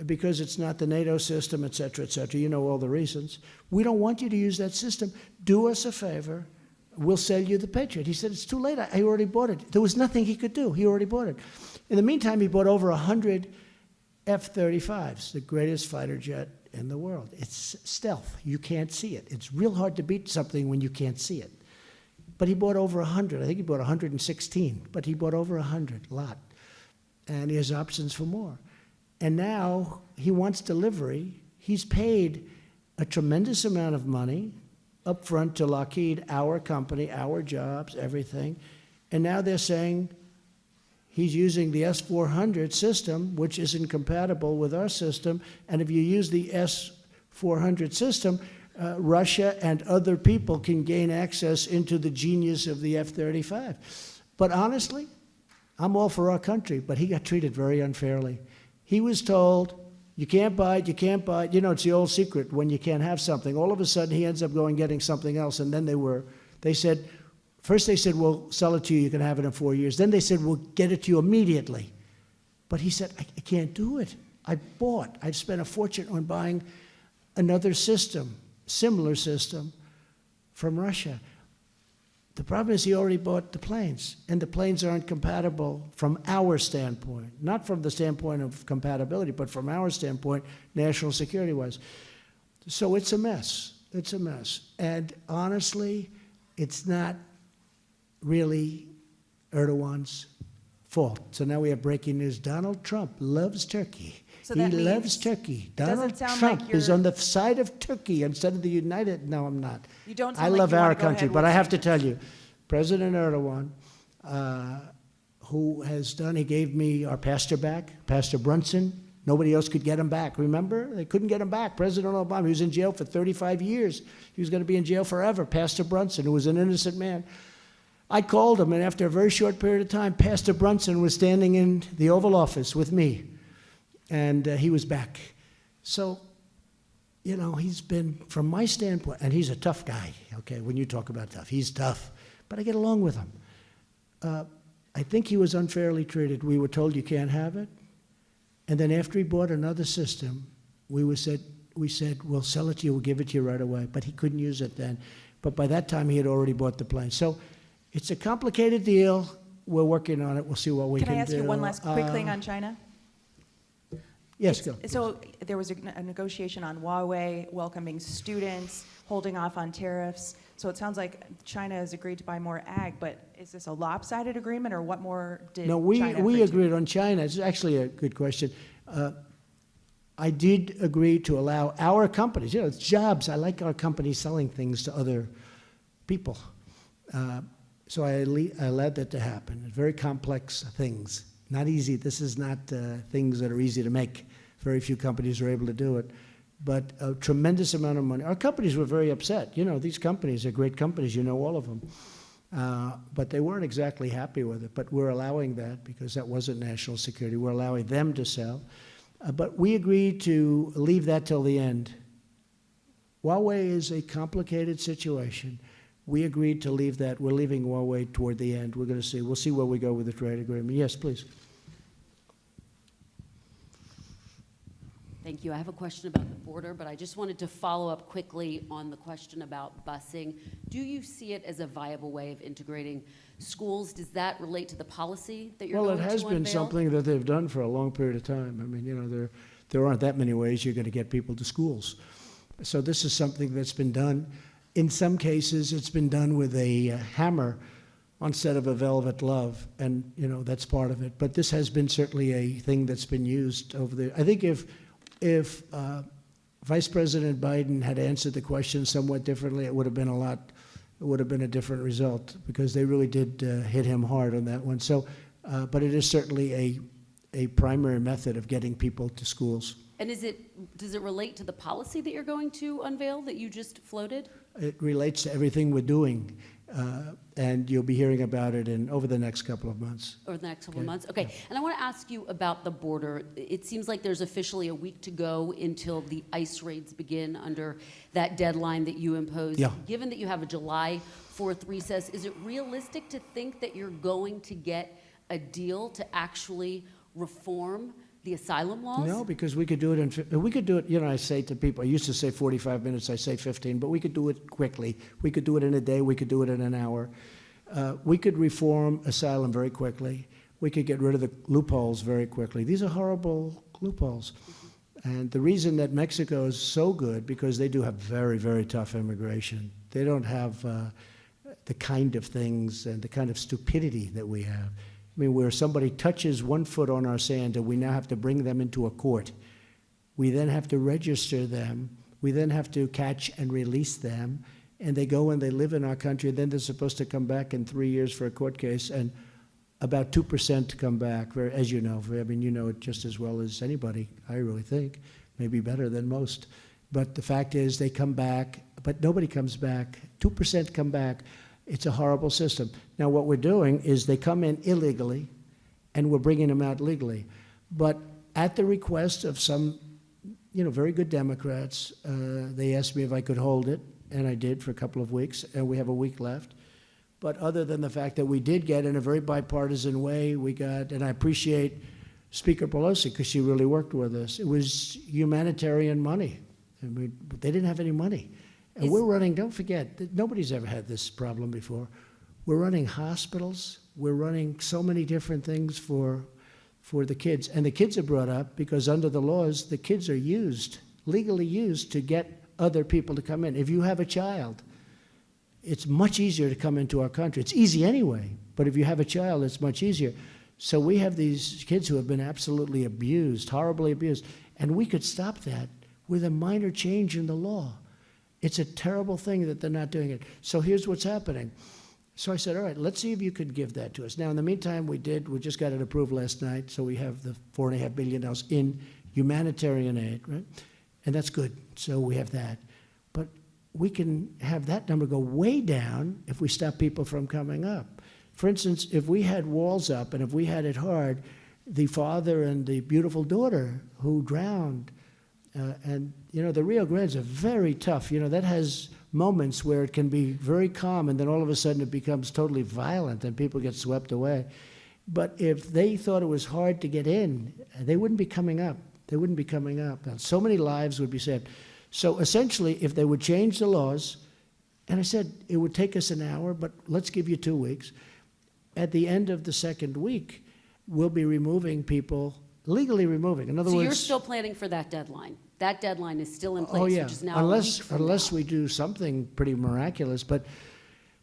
because it's not the NATO system, et cetera, et cetera. You know all the reasons. We don't want you to use that system. Do us a favor. We'll sell you the Patriot. He said, it's too late. I already bought it. There was nothing he could do. He already bought it. In the meantime, he bought over 100 F-35s, the greatest fighter jet in the world. It's stealth. You can't see it. It's real hard to beat something when you can't see it. But he bought over 100. I think he bought 116. But he bought over 100, a lot. And he has options for more. And now he wants delivery. He's paid a tremendous amount of money, up front to Lockheed, our company, our jobs, everything. And now they're saying he's using the S-400 system, which isn't compatible with our system. And if you use the S-400 system, Russia and other people can gain access into the genius of the F-35. But honestly, I'm all for our country, but he got treated very unfairly. He was told, you can't buy it, you can't buy it. You know, it's the old secret when you can't have something. All of a sudden, he ends up going getting something else. And then they said, first they said, we'll sell it to you, you can have it in 4 years. Then they said, we'll get it to you immediately. But he said, I can't do it. I've spent a fortune on buying another system, similar system, from Russia. The problem is he already bought the planes, and the planes aren't compatible from our standpoint, not from the standpoint of compatibility, but from our standpoint, national security-wise. So it's a mess. It's a mess. And honestly, it's not really Erdogan's fault. So now we have breaking news. Donald Trump loves Turkey. So he that loves means Turkey. it doesn't Donald sound Trump like is you're- on the side of Turkey instead of the United. No, I'm not. You don't I sound like love you wanna our go country, ahead but with I have to sanctions. tell you, President Erdogan, who has done, he gave me our pastor back, Pastor Brunson. Nobody else could get him back. Remember? They couldn't get him back. President Obama, he was in jail for 35 years. He was going to be in jail forever. Pastor Brunson, who was an innocent man. I called him, and after a very short period of time, Pastor Brunson was standing in the Oval Office with me, and he was back. So, you know, he's been, from my standpoint, and he's a tough guy, okay, when you talk about tough. He's tough, but I get along with him. I think he was unfairly treated. We were told you can't have it, and then after he bought another system, we said, we'll sell it to you, we'll give it to you right away, but he couldn't use it then. But by that time, he had already bought the plane. So it's a complicated deal. We're working on it. We'll see what we can do. Can I ask you one last quick thing on China? Yes, go. So there was a negotiation on Huawei, welcoming students, holding off on tariffs. So it sounds like China has agreed to buy more ag, but is this a lopsided agreement, or what more did No, we China agree to? agreed on China. It's actually a good question. I did agree to allow our companies, you know, it's jobs. I like our companies selling things to other people. So I allowed that to happen. Very complex things. Not easy. This is not things that are easy to make. Very few companies are able to do it. But a tremendous amount of money. Our companies were very upset. You know, these companies are great companies. You know all of them. But they weren't exactly happy with it. But we're allowing that because that wasn't national security. We're allowing them to sell. But we agreed to leave that till the end. Huawei is a complicated situation. We agreed to leave that. We're leaving Huawei toward the end. We're going to see. We'll see where we go with the trade agreement. Yes, please. Thank you. I have a question about the border, but I just wanted to follow up quickly on the question about busing. Do you see it as a viable way of integrating schools? Does that relate to the policy that you're Well, going it to has been unveil? something that they've done for a long period of time. I mean, you know, there aren't that many ways you're going to get people to schools. So this is something that's been done. In some cases, it's been done with a hammer instead of a velvet glove, and you know that's part of it. But this has been certainly a thing that's been used over there. I think if Vice President Biden had answered the question somewhat differently, it would have been a different result because they really did hit him hard on that one. So, but it is certainly a primary method of getting people to schools. And does it relate to the policy that you're going to unveil that you just floated? It relates to everything we're doing, and you'll be hearing about it over the next couple of months. Over the next couple of months? Okay. And I want to ask you about the border. It seems like there's officially a week to go until the ICE raids begin under that deadline that you imposed. Yeah. Given that you have a July 4th recess, is it realistic to think that you're going to get a deal to actually reform the asylum laws? No, because we could do it you know, I say to people, I used to say 45 minutes, I say 15, but we could do it quickly. We could do it in a day, we could do it in an hour. We could reform asylum very quickly. We could get rid of the loopholes very quickly. These are horrible loopholes. And the reason that Mexico is so good, because they do have very, very tough immigration. They don't have the kind of things and the kind of stupidity that we have. I mean, where somebody touches 1 foot on our sand and we now have to bring them into a court. We then have to register them. We then have to catch and release them. and they go and they live in our country, and then they're supposed to come back in 3 years for a court case, and about 2% come back, as you know. I mean, you know it just as well as anybody, I really think, maybe better than most. But the fact is they come back, but nobody comes back. 2% come back. It's a horrible system. Now, what we're doing is they come in illegally, and we're bringing them out legally. But at the request of some, very good Democrats, they asked me if I could hold it, and I did for a couple of weeks, and we have a week left. But other than the fact that we did get, in a very bipartisan way, we got, and I appreciate Speaker Pelosi, because she really worked with us, it was humanitarian money. I mean, they didn't have any money. And we're running, don't forget, nobody's ever had this problem before. We're running hospitals. We're running so many different things for the kids. And the kids are brought up because under the laws, the kids are legally used to get other people to come in. If you have a child, it's much easier to come into our country. It's easy anyway, but if you have a child, it's much easier. So we have these kids who have been absolutely abused, horribly abused, and we could stop that with a minor change in the law. It's a terrible thing that they're not doing it. So here's what's happening. So I said, all right, let's see if you could give that to us. Now, in the meantime, we just got it approved last night, so we have the $4.5 billion in humanitarian aid, right? And that's good, so we have that. But we can have that number go way down if we stop people from coming up. For instance, if we had walls up and if we had it hard, the father and the beautiful daughter who drowned, and the Rio Grandes are very tough. That has moments where it can be very calm, and then all of a sudden it becomes totally violent and people get swept away. But if they thought it was hard to get in, they wouldn't be coming up. They wouldn't be coming up. And so many lives would be saved. So essentially, if they would change the laws, and I said it would take us an hour, but let's give you 2 weeks. At the end of the second week, we'll be removing people, legally removing. In other words, you're still planning for that deadline? That deadline is still in place, oh, yeah. which is now a week from unless now. we do something pretty miraculous. But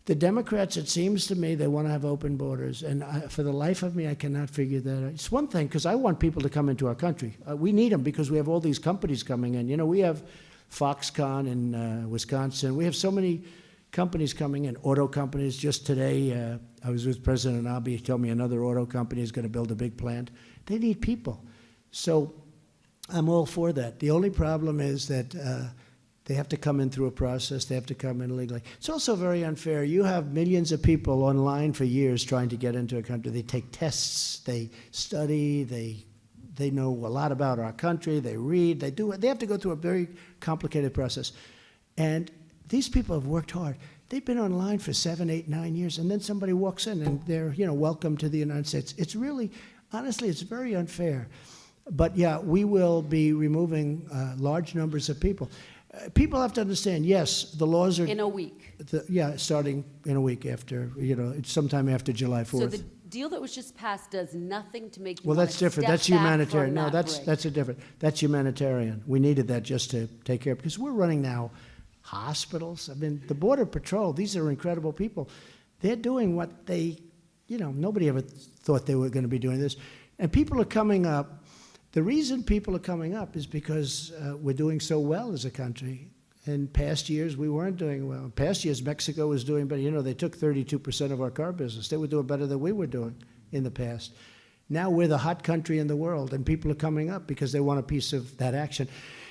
the Democrats, it seems to me, they want to have open borders. And for the life of me, I cannot figure that out. It's one thing, because I want people to come into our country. We need them because we have all these companies coming in. We have Foxconn in Wisconsin. We have so many companies coming in, auto companies. Just today, I was with President Abe. He told me another auto company is going to build a big plant. They need people. So I'm all for that. The only problem is that they have to come in through a process. They have to come in legally. It's also very unfair. You have millions of people online for years trying to get into a country. They take tests. They study. They know a lot about our country. They read. They do it. They have to go through a very complicated process. And these people have worked hard. They've been online for 7, 8, 9 years, and then somebody walks in and they're, welcome to the United States. It's really, honestly, it's very unfair. But yeah, we will be removing large numbers of people. People have to understand, yes, the laws are... In a week. Starting in a week after, it's sometime after July 4th. So the deal that was just passed does nothing to make you Well, want that's to different. step That's back humanitarian. from No, that that's a different. That's humanitarian. We needed that just to take care of, because we're running now hospitals. I mean, the Border Patrol, these are incredible people. They're doing what they, nobody ever thought they were going to be doing this. And people are coming up. The reason people are coming up is because we're doing so well as a country. In past years, we weren't doing well. In past years, Mexico was doing better. They took 32% of our car business. They were doing better than we were doing in the past. Now we're the hot country in the world, and people are coming up because they want a piece of that action.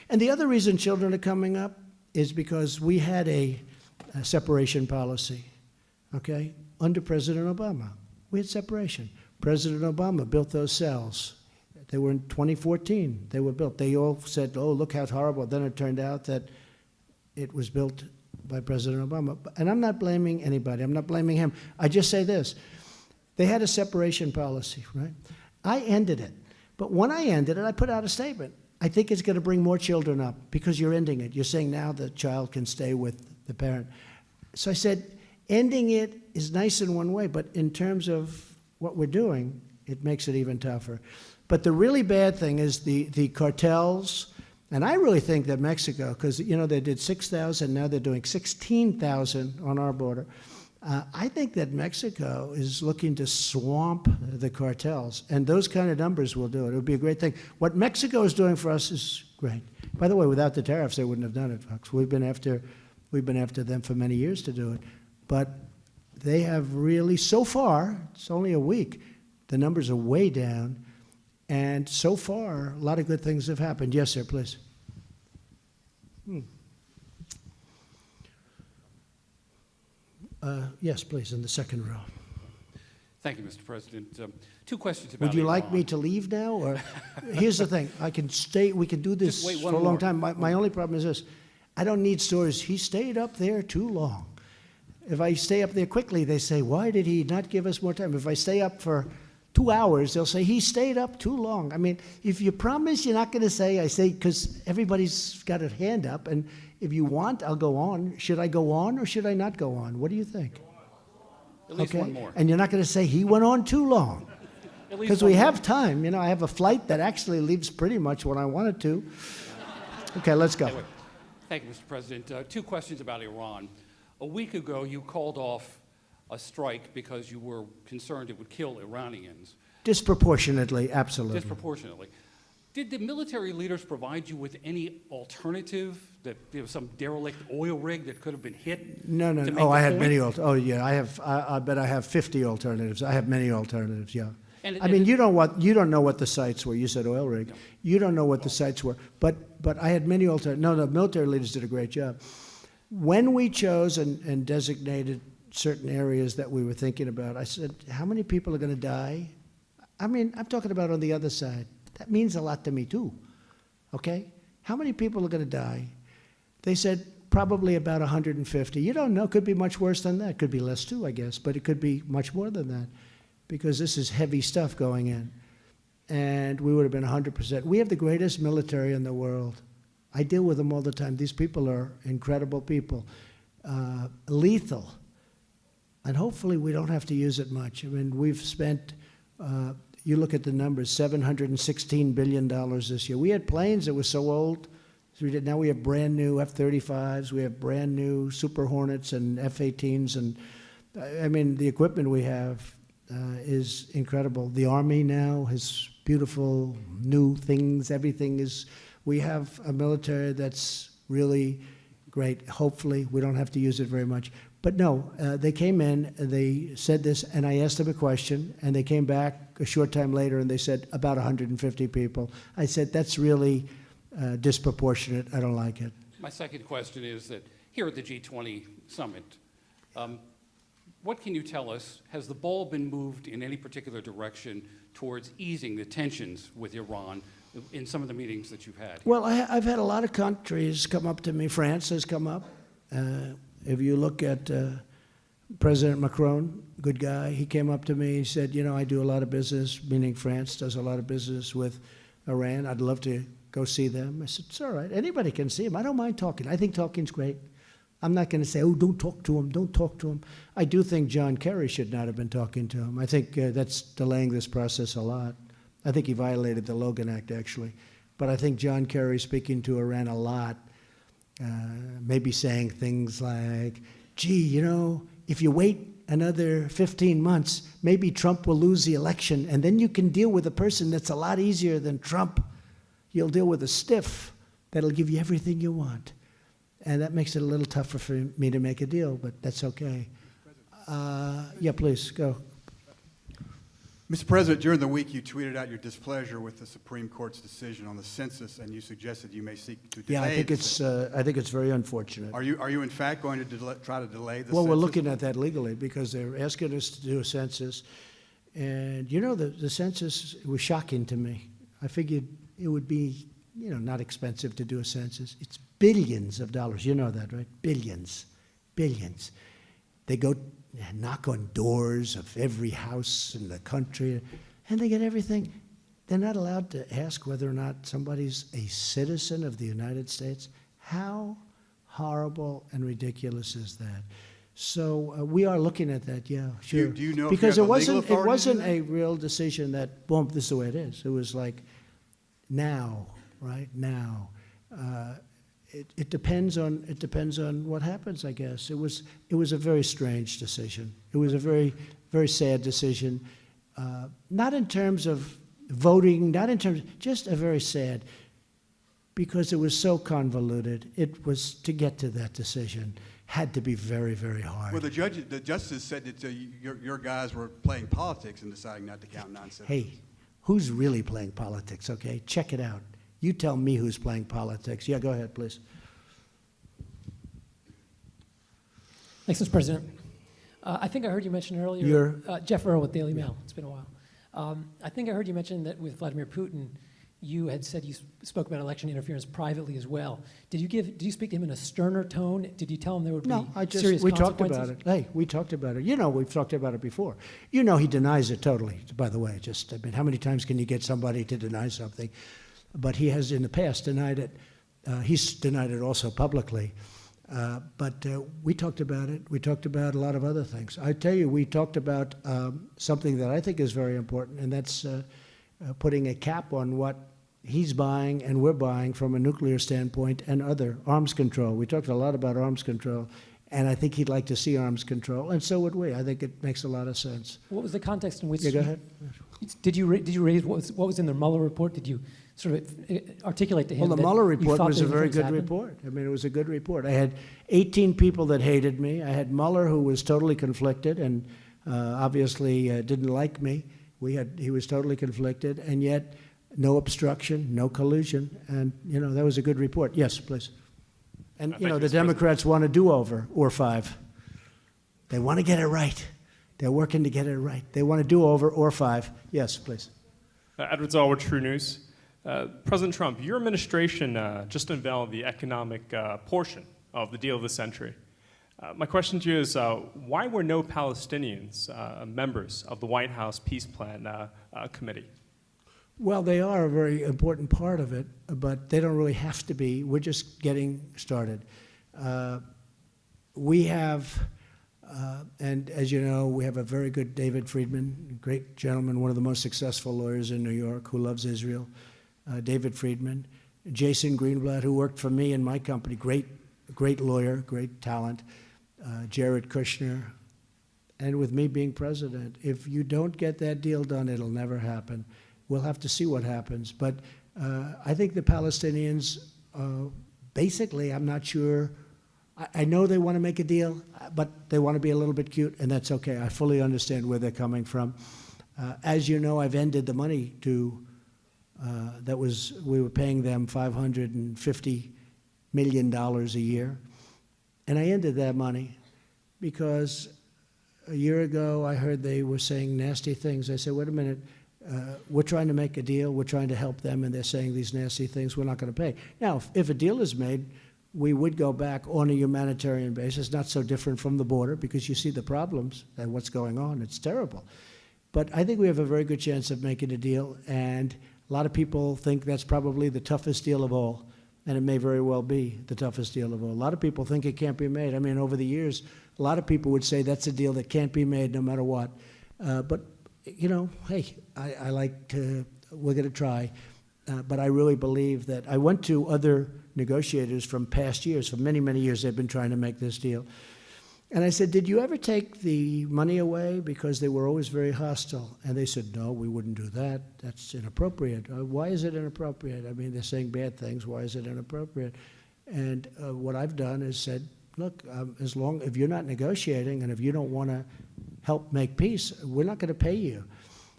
And the other reason children are coming up is because we had a separation policy, okay? Under President Obama, we had separation. President Obama built those cells. They were in 2014, they were built. They all said, oh, look how horrible. Then it turned out that it was built by President Obama. And I'm not blaming anybody. I'm not blaming him. I just say this. They had a separation policy, right? I ended it. But when I ended it, I put out a statement. I think it's going to bring more children up because you're ending it. You're saying now the child can stay with the parent. So I said, ending it is nice in one way, but in terms of what we're doing, it makes it even tougher. But the really bad thing is the cartels, and I really think that Mexico, because, they did 6,000, now they're doing 16,000 on our border. I think that Mexico is looking to swamp the cartels, and those kind of numbers will do it. It would be a great thing. What Mexico is doing for us is great. By the way, without the tariffs, they wouldn't have done it, folks. We've been after We've been after them for many years to do it. But they have really, so far, it's only a week, the numbers are way down. And so far, a lot of good things have happened. Yes, sir, please. Yes, please, in the second row. Thank you, Mr. President. Two questions about Would you like Iran. me to leave now? Or here's the thing, I can stay, we can do this Just wait for one a long more. time. My only problem is this, I don't need stories, he stayed up there too long. If I stay up there quickly, they say, why did he not give us more time? If I stay up for 2 hours, they'll say, he stayed up too long. I mean, if you promise you're not going to say, I say, because everybody's got a hand up, and if you want, I'll go on. Should I go on or should I not go on? What do you think? At least one more. And you're not going to say, he went on too long. At least Because one we more. have time. You know, I have a flight that actually leaves pretty much when I want it to. Okay, let's go. Anyway, thank you, Mr. President. Two questions about Iran. A week ago, you called off a strike because you were concerned it would kill Iranians Disproportionately, absolutely. disproportionately. Did the military leaders provide you with any alternative, that there was some derelict oil rig that could have been hit? No. to make Oh, the I had point? many. Oh, yeah. I bet I have 50 alternatives. I have many alternatives. Yeah. And- I mean, and- you don't know what the sites were. You said oil rig. No. You don't know what the sites were. But I had many alternatives. No, the military leaders did a great job. When we chose and designated certain areas that we were thinking about, I said, how many people are going to die? I mean, I'm talking about on the other side. That means a lot to me too. Okay? How many people are going to die? They said probably about 150. You don't know. Could be much worse than that. Could be less too, I guess. But it could be much more than that because this is heavy stuff going in. And we would have been 100%. We have the greatest military in the world. I deal with them all the time. These people are incredible people. Lethal. And hopefully we don't have to use it much. I mean, we've spent, you look at the numbers, $716 billion this year. We had planes that were so old. Now we have brand new F-35s. We have brand new Super Hornets and F-18s. And I mean, the equipment we have is incredible. The Army now has beautiful new things. Everything is, we have a military that's really great. Hopefully we don't have to use it very much. But no, they came in, they said this, and I asked them a question, and they came back a short time later, and they said about 150 people. I said, that's really disproportionate. I don't like it. My second question is that here at the G20 summit, what can you tell us? Has the ball been moved in any particular direction towards easing the tensions with Iran in some of the meetings that you've had? Well, I've had a lot of countries come up to me. France has come up. If you look at President Macron, good guy, he came up to me. He said, you know, I do a lot of business, meaning France does a lot of business with Iran. I'd love to go see them. I said, it's all right. Anybody can see him. I don't mind talking. I think talking's great. I'm not going to say, oh, don't talk to him, don't talk to him. I do think John Kerry should not have been talking to him. I think that's delaying this process a lot. I think he violated the Logan Act, actually. But I think John Kerry speaking to Iran a lot, maybe saying things like, gee, you know, if you wait another 15 months, maybe Trump will lose the election, and then you can deal with a person that's a lot easier than Trump. You'll deal with a stiff that'll give you everything you want. And that makes it a little tougher for me to make a deal, but that's okay. Yeah, please, go. Mr. President, during the week you tweeted out your displeasure with the Supreme Court's decision on the census, and you suggested you may seek to delay. Yeah, I think it's very unfortunate. Are you in fact going to try to delay the census? Well, we're looking at that legally because they're asking us to do a census. And, you know, the census was shocking to me. I figured it would be, you know, not expensive to do a census. It's billions of dollars. You know that, right? Billions. Billions. They go knock on doors of every house in the country, and they get everything. They're not allowed to ask whether or not somebody's a citizen of the United States. How horrible and ridiculous is that? So we are looking at that, yeah, sure. Do you know if because you it have the legal wasn't authority to do a real decision that, boom, this is the way it is. It was like now, right now. It depends on what happens, I guess. It was a very strange decision. It was a very, very sad decision. Not in terms of voting, not in terms, just a very sad. because it was so convoluted. It was, to get to that decision, had to be very, very hard. Well, the justice said that your guys were playing politics in deciding not to count non-citizens. Hey, who's really playing politics, okay? Check it out. You tell me who's playing politics. Yeah, go ahead, please. Thanks, Mr. President. I think I heard you mention earlier, Jeff Earl with Daily Mail. It's been a while. I think I heard you mention that with Vladimir Putin, you had said you spoke about election interference privately as well. Did you speak to him in a sterner tone? Did you tell him there would be serious we consequences? talked about it. Hey, we talked about it. You know, we've talked about it before. You know, he denies it totally, by the way. I mean, how many times can you get somebody to deny something? But he has in the past denied it. He's denied it also publicly. But we talked about it. We talked about a lot of other things. I tell you, we talked about something that I think is very important, and that's putting a cap on what he's buying and we're buying from a nuclear standpoint and other arms control. We talked a lot about arms control, and I think he'd like to see arms control, and so would we. I think it makes a lot of sense. What was the context in which? Yeah, go ahead. Did you raise what was in the Mueller report? Did you sort of articulate to him? Well, the Mueller report was a very good report. I mean, it was a good report. I had 18 people that hated me. I had Mueller, who was totally conflicted and obviously didn't like me. He was totally conflicted, and yet no obstruction, no collusion, and you know that was a good report. Yes, please. And you know the Democrats want a do-over or 5. They want to get it right. They're working to get it right. They want a do-over or 5. Yes, please. Edward Zalwood, True News. President Trump, your administration just unveiled the economic portion of the deal of the century. My question to you is, why were no Palestinians members of the White House Peace Plan Committee? Well, they are a very important part of it, but they don't really have to be. We're just getting started. We have, and as you know, we have a very good David Friedman, great gentleman, one of the most successful lawyers in New York who loves Israel. David Friedman. Jason Greenblatt, who worked for me in my company, great lawyer, great talent. Jared Kushner. And with me being president, if you don't get that deal done, it'll never happen. We'll have to see what happens. But I think the Palestinians, basically, I'm not sure. I know they want to make a deal, but they want to be a little bit cute, and that's okay. I fully understand where they're coming from. As you know, I've ended the money to, we were paying them $550 million a year. And I ended that money because a year ago I heard they were saying nasty things. I said, wait a minute, we're trying to make a deal, we're trying to help them, and they're saying these nasty things, we're not going to pay. Now, if a deal is made, we would go back on a humanitarian basis, not so different from the border, because you see the problems and what's going on. It's terrible. But I think we have a very good chance of making a deal, and a lot of people think that's probably the toughest deal of all, and it may very well be the toughest deal of all. A lot of people think it can't be made. I mean, over the years, a lot of people would say that's a deal that can't be made no matter what. But, you know, hey, I like to, we're going to try. But I really believe that I went to other negotiators from past years, for many, many years they've been trying to make this deal. And I said, did you ever take the money away? Because they were always very hostile. And they said, no, we wouldn't do that. That's inappropriate. Why is it inappropriate? I mean, they're saying bad things. Why is it inappropriate? And what I've done is said, look, if you're not negotiating and if you don't want to help make peace, we're not going to pay you.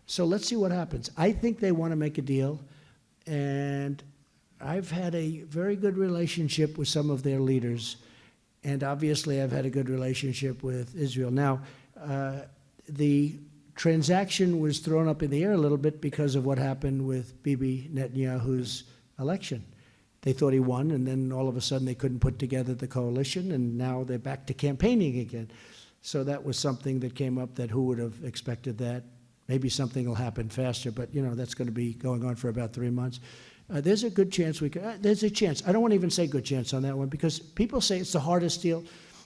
So let's see what happens. I think they want to make a deal. And I've had a very good relationship with some of their leaders. And obviously, I've had a good relationship with Israel. Now, the transaction was thrown up in the air a little bit because of what happened with Bibi Netanyahu's election. They thought he won, and then all of a sudden they couldn't put together the coalition, and now they're back to campaigning again. So that was something that came up that who would have expected that? Maybe something will happen faster, but you know that's going to be going on for about 3 months. There's a good chance we could, there's a chance. I don't want to even say good chance on that one because people say it's the hardest deal.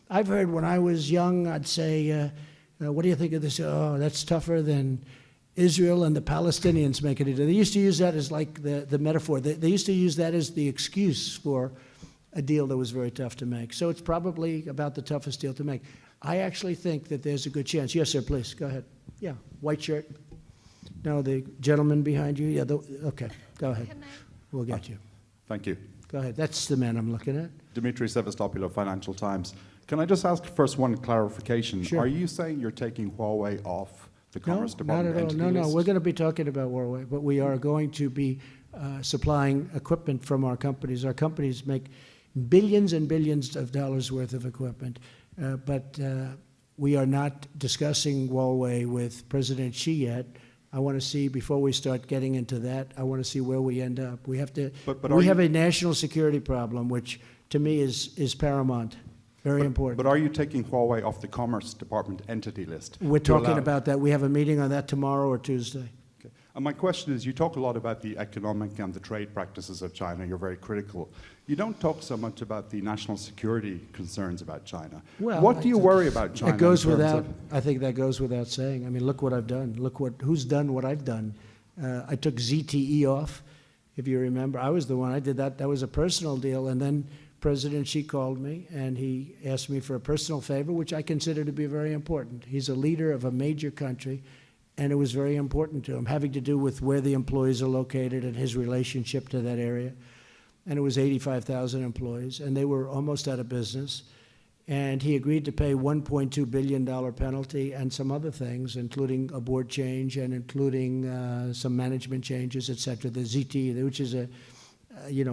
I've heard when I was young, I'd say, what do you think of this? Oh, that's tougher than Israel and the Palestinians making it. They used to use that as like the metaphor. They used to use that as the excuse for a deal that was very tough to make. So it's probably about the toughest deal to make. I actually think that there's a good chance. Yes, sir, please, go ahead. Yeah, white shirt. No, the gentleman behind you. Yeah, okay, go ahead. We'll get you. Thank you. Go ahead. That's the man I'm looking at. Dimitri Sevastopoulos, Financial Times. Can I just ask first one clarification? Sure. Are you saying you're taking Huawei off the Commerce Department not at all. entity No, list? we're going to be talking about Huawei, but we are going to be supplying equipment from our companies. Our companies make billions and billions of dollars worth of equipment, but we are not discussing Huawei with President Xi yet. I want to see, before we start getting into that, I want to see where we end up. We have to. We have a national security problem, which to me is paramount, very important. But are you taking Huawei off the Commerce Department entity list? We're talking about that. We have a meeting on that tomorrow or Tuesday. Okay. And my question is, you talk a lot about the economic and the trade practices of China. You're very critical. You don't talk so much about the national security concerns about China. Well, what do you worry about China? It goes without. I think that goes without saying. I mean, look what I've done. Look who's done what I've done. I took ZTE off, if you remember. I was the one. I did that. That was a personal deal, and then President Xi called me, and he asked me for a personal favor, which I consider to be very important. He's a leader of a major country, and it was very important to him, having to do with where the employees are located and his relationship to that area. And it was 85,000 employees, and they were almost out of business. And he agreed to pay $1.2 billion penalty and some other things, including a board change and including some management changes, et cetera. The ZTE, which is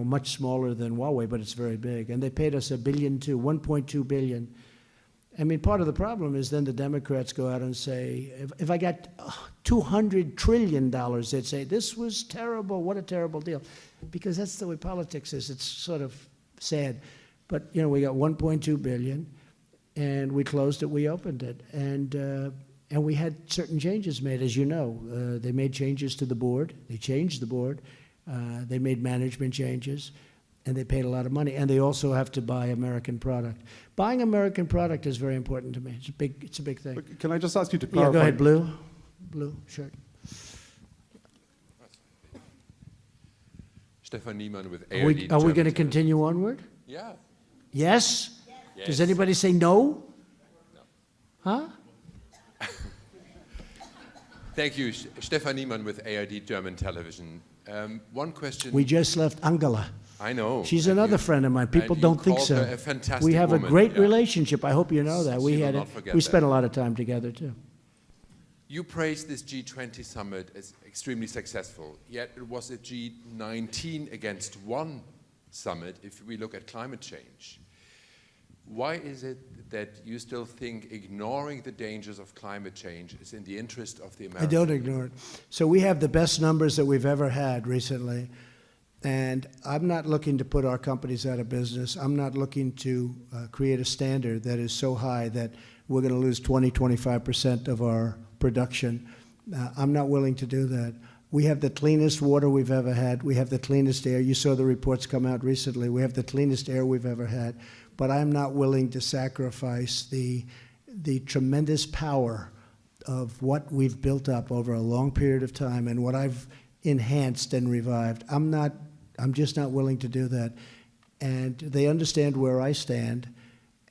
much smaller than Huawei, but it's very big. And they paid us $1.2 billion. I mean, part of the problem is then the Democrats go out and say, if I got $200 trillion, they'd say, this was terrible, what a terrible deal. Because that's the way politics is. It's sort of sad. But, we got $1.2 billion, and we closed it, we opened it. And we had certain changes made, as you know. They made changes to the board. They changed the board. They made management changes. And they paid a lot of money, and they also have to buy American product. Buying American product is very important to me. It's a big thing. But can I just ask you to clarify? Yeah, go ahead, blue shirt. Stefan Niemann with Are we going to continue onward? Yeah. Yes? Yes. Does anybody say no? No. Huh? Thank you, Stefan Niemann with ARD German Television. One question. We just left Angela. I know. She's another friend of mine. People don't think so. A fantastic we have woman. a great Yeah. relationship. I hope you know that. She will not forget We that. spent a lot of time together too. You praised this G20 summit as extremely successful, yet it was a G19 against one summit if we look at climate change. Why is it that you still think ignoring the dangers of climate change is in the interest of the Americans? I don't ignore it. So we have the best numbers that we've ever had recently. And I'm not looking to put our companies out of business. I'm not looking to create a standard that is so high that we're going to lose 20, 25% of our production. I'm not willing to do that. We have the cleanest water we've ever had. We have the cleanest air. You saw the reports come out recently. We have the cleanest air we've ever had. But I'm not willing to sacrifice the tremendous power of what we've built up over a long period of time and what I've enhanced and revived. I'm just not willing to do that. And they understand where I stand.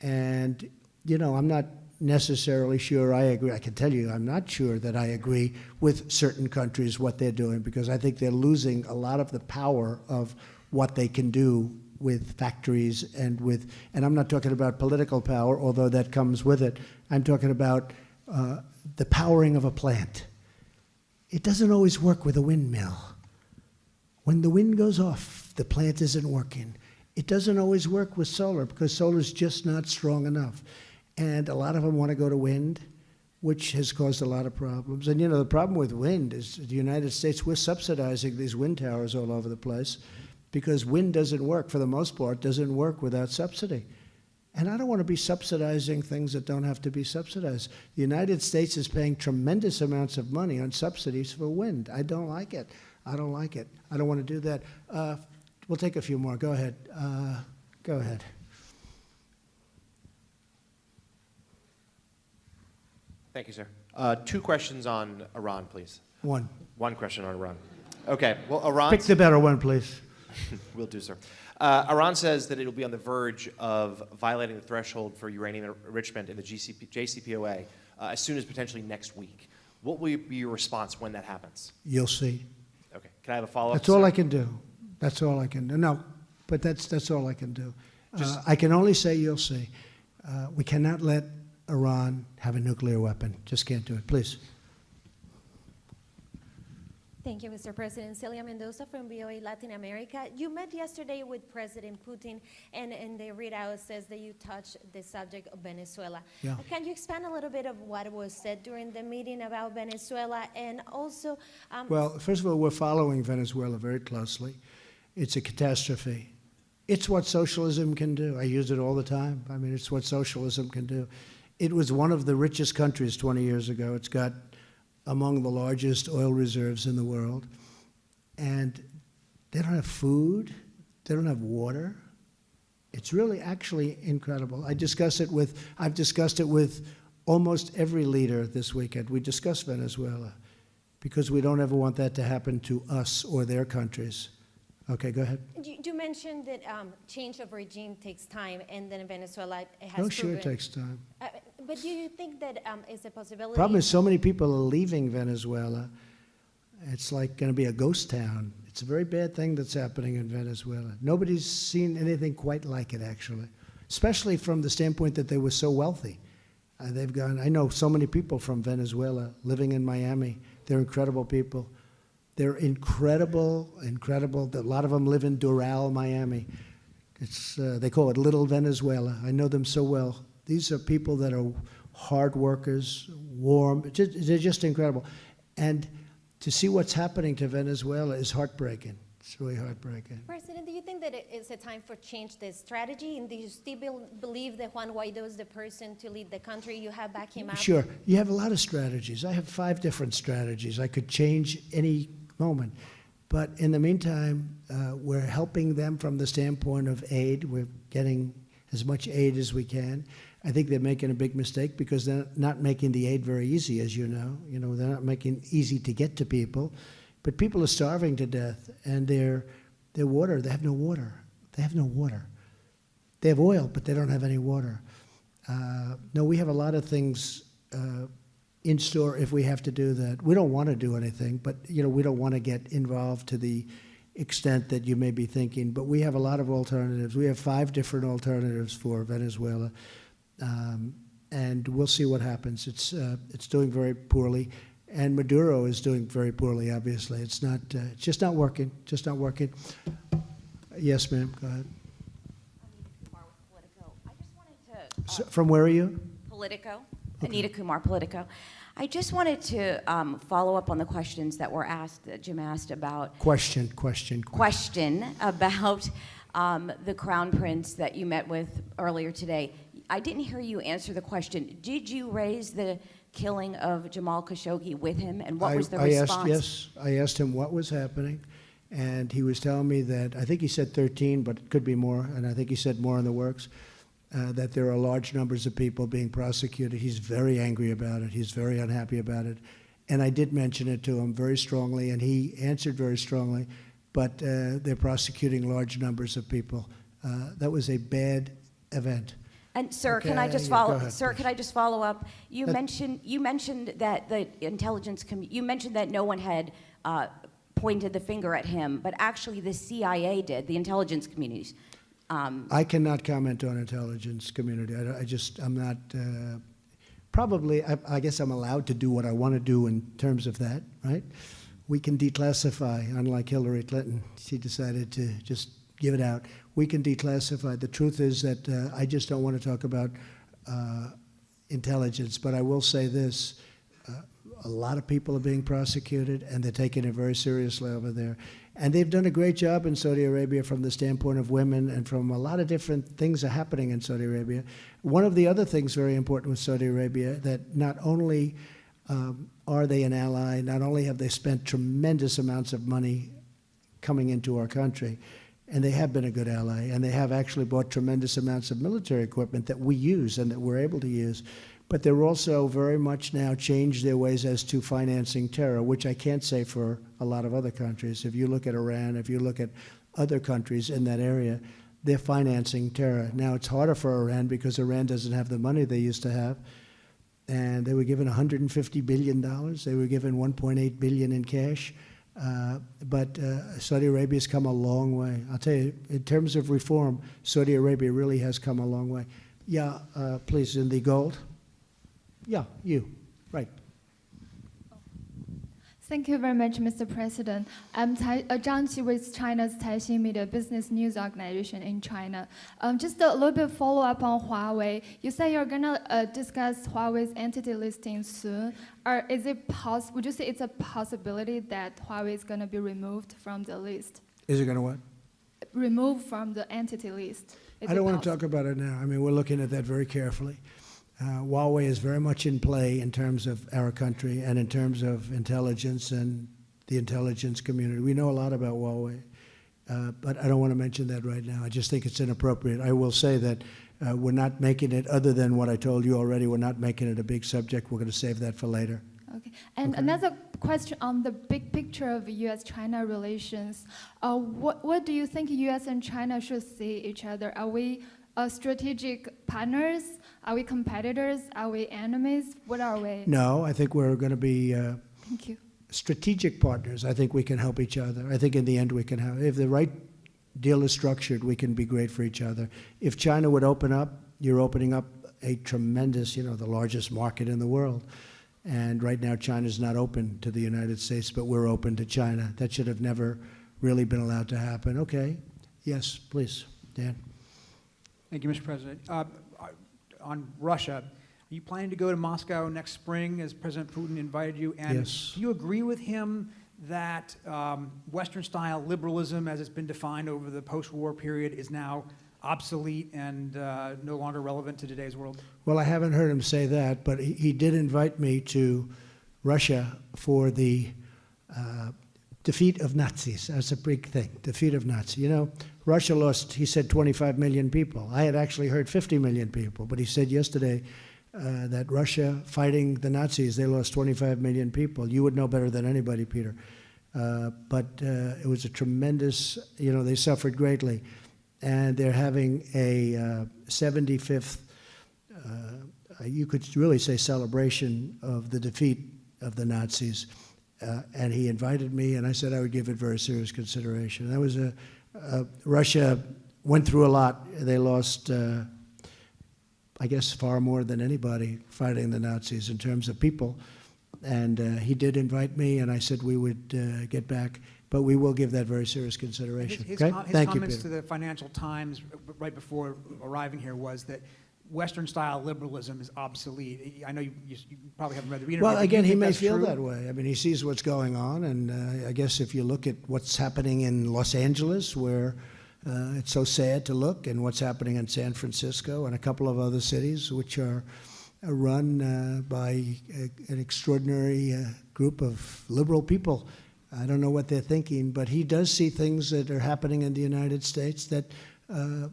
And, I'm not necessarily sure I agree. I can tell you I'm not sure that I agree with certain countries, what they're doing, because I think they're losing a lot of the power of what they can do with factories and I'm not talking about political power, although that comes with it. I'm talking about the powering of a plant. It doesn't always work with a windmill. When the wind goes off, the plant isn't working. It doesn't always work with solar because solar is just not strong enough. And a lot of them want to go to wind, which has caused a lot of problems. And the problem with wind is the United States, we're subsidizing these wind towers all over the place because wind doesn't work, for the most part, doesn't work without subsidy. And I don't want to be subsidizing things that don't have to be subsidized. The United States is paying tremendous amounts of money on subsidies for wind. I don't like it. I don't like it. I don't want to do that. We'll take a few more. Go ahead. Go ahead. Thank you, sir. 2 questions on Iran, please. One. One question on Iran. Okay. Well, Iran. Pick the better one, please. Will do, sir. Iran says that it will be on the verge of violating the threshold for uranium enrichment in the JCPOA as soon as potentially next week. What will be your response when that happens? You'll see. Okay. Can I have a follow-up? That's all I can do. That's all I can do. No, but that's all I can do. I can only say you'll see. We cannot let Iran have a nuclear weapon. Just can't do it. Please. Thank you, Mr. President. Celia Mendoza from VOA Latin America. You met yesterday with President Putin, and the readout says that you touched the subject of Venezuela. Yeah. Can you expand a little bit of what was said during the meeting about Venezuela? And also... Well, first of all, we're following Venezuela very closely. It's a catastrophe. It's what socialism can do. I use it all the time. I mean, it's what socialism can do. It was one of the richest countries 20 years ago. It's got among the largest oil reserves in the world. And they don't have food. They don't have water. It's really actually incredible. I've discussed it with almost every leader this weekend. We discussed Venezuela because we don't ever want that to happen to us or their countries. Okay, go ahead. You mentioned that change of regime takes time, and then in Venezuela it has No, sure, proven... it takes time. But do you think that is a possibility? Problem is so many people are leaving Venezuela. It's like going to be a ghost town. It's a very bad thing that's happening in Venezuela. Nobody's seen anything quite like it, actually, especially from the standpoint that they were so wealthy. They've gone, I know so many people from Venezuela living in Miami. They're incredible people. They're incredible. A lot of them live in Doral, Miami. They call it Little Venezuela. I know them so well. These are people that are hard workers, warm. They're just incredible. And to see what's happening to Venezuela is heartbreaking. It's really heartbreaking. President, do you think that it is a time for change the strategy? And do you still believe that Juan Guaido is the person to lead the country? You have back him up? Sure. You have a lot of strategies. I have 5 different strategies. I could change any moment. But in the meantime, we're helping them from the standpoint of aid. We're getting as much aid as we can. I think they're making a big mistake because they're not making the aid very easy, as you know. You know, they're not making it easy to get to people. But people are starving to death, and their water, they have no water. They have no water. They have oil, but they don't have any water. No, we have a lot of things in store if we have to do that. We don't want to do anything, but we don't want to get involved to the extent that you may be thinking. But we have a lot of alternatives. We have 5 different alternatives for Venezuela, and we'll see what happens. It's doing very poorly. And Maduro is doing very poorly, obviously. It's just not working, Yes, ma'am, go ahead. From where are you? Politico. Anita Kumar, Politico. I just wanted to follow up on the questions that were asked, that Jim asked about. Question about the Crown Prince that you met with earlier today. I didn't hear you answer the question. Did you raise the killing of Jamal Khashoggi with him, and what was the response? I asked him what was happening, and he was telling me that, I think he said 13, but it could be more, and I think he said more in the works, that there are large numbers of people being prosecuted. He's very angry about it. He's very unhappy about it. And I did mention it to him very strongly, and he answered very strongly, but they're prosecuting large numbers of people. That was a bad event. And sir, Okay, can I just yeah, follow? go ahead, Sir, please. can I just follow up? You mentioned that the intelligence. You mentioned that no one had pointed the finger at him, but actually the CIA did. The intelligence communities. I cannot comment on intelligence community. I'm not. Probably, I guess I'm allowed to do what I want to do in terms of that, right? We can declassify, unlike Hillary Clinton. She decided to just give it out. We can declassify. The truth is that I just don't want to talk about intelligence, but I will say this. A lot of people are being prosecuted, and they're taking it very seriously over there. And they've done a great job in Saudi Arabia from the standpoint of women, and from a lot of different things are happening in Saudi Arabia. One of the other things very important with Saudi Arabia, that not only are they an ally, not only have they spent tremendous amounts of money coming into our country, and they have been a good ally, and they have actually bought tremendous amounts of military equipment that we use and that we're able to use. But they're also very much now changed their ways as to financing terror, which I can't say for a lot of other countries. If you look at Iran, if you look at other countries in that area, they're financing terror. Now, it's harder for Iran because Iran doesn't have the money they used to have. And they were given $150 billion. They were given $1.8 billion in cash. But Saudi Arabia's come a long way. I'll tell you, in terms of reform, Saudi Arabia really has come a long way. Yeah, please, in the gold. Yeah, you, right. Thank you very much, Mr. President. I'm Zhang Qi with China's Caixin Media Business News Organization in China. Just a little bit follow up on Huawei. You say you're gonna discuss Huawei's entity listing soon. Is it would you say it's a possibility that Huawei is gonna be removed from the list? Is it gonna what? Removed from the entity list. I don't want to talk about it now. I mean, we're looking at that very carefully. Huawei is very much in play in terms of our country and in terms of intelligence and the intelligence community. We know a lot about Huawei, but I don't want to mention that right now. I just think it's inappropriate. I will say that we're not making it, other than what I told you already, we're not making it a big subject. We're going to save that for later. Okay. And another question on the big picture of U.S.-China relations. What do you think U.S. and China should see each other? Are we strategic partners? Are we competitors? Are we enemies? What are we? No, I think we're going to be Thank you. strategic partners. I think we can help each other. I think in the end we can help. If the right deal is structured, we can be great for each other. If China would open up, you're opening up a tremendous, the largest market in the world. And right now China's not open to the United States, but we're open to China. That should have never really been allowed to happen. Okay. Yes, please, Dan. Thank you, Mr. President. On Russia, are you planning to go to Moscow next spring as President Putin invited you? And yes. Do you agree with him that Western-style liberalism, as it's been defined over the post-war period, is now obsolete and no longer relevant to today's world? Well, I haven't heard him say that, but he did invite me to Russia for the defeat of Nazis. That's a big thing, defeat of Nazis. Russia lost, he said, 25 million people. I had actually heard 50 million people, but he said yesterday that Russia fighting the Nazis, they lost 25 million people. You would know better than anybody, Peter. But it was a tremendous, they suffered greatly. And they're having a 75th, you could really say, celebration of the defeat of the Nazis. And he invited me, and I said I would give it very serious consideration. That was Russia went through a lot. They lost, I guess, far more than anybody fighting the Nazis in terms of people. And he did invite me, and I said we would get back. But we will give that very serious consideration. His okay? Thank you, comments Peter. to the Financial Times right before arriving here was that Western-style liberalism is obsolete. I know you probably haven't read the interview. Well, again, he may feel true? that way. I mean, he sees what's going on, and I guess if you look at what's happening in Los Angeles, where it's so sad to look, and what's happening in San Francisco and a couple of other cities, which are run by an extraordinary group of liberal people. I don't know what they're thinking, but he does see things that are happening in the United States that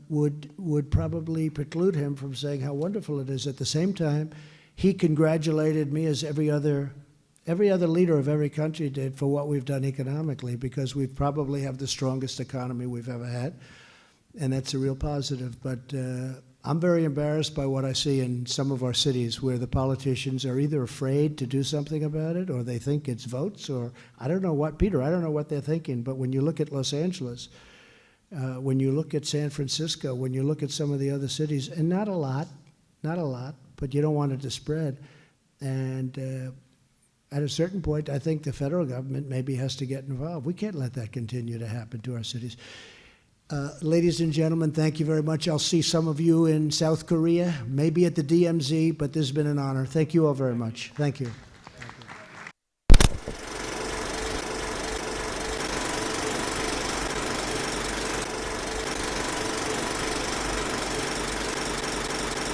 would probably preclude him from saying how wonderful it is. At the same time, he congratulated me, as every other leader of every country did, for what we've done economically, because we probably have the strongest economy we've ever had, and that's a real positive. But I'm very embarrassed by what I see in some of our cities, where the politicians are either afraid to do something about it, or they think it's votes, or I don't know what, Peter, I don't know what they're thinking. But when you look at Los Angeles, when you look at San Francisco, when you look at some of the other cities, and not a lot, but you don't want it to spread. And at a certain point, I think the federal government maybe has to get involved. We can't let that continue to happen to our cities. Ladies and gentlemen, thank you very much. I'll see some of you in South Korea, maybe at the DMZ, but this has been an honor. Thank you all very much. Thank you.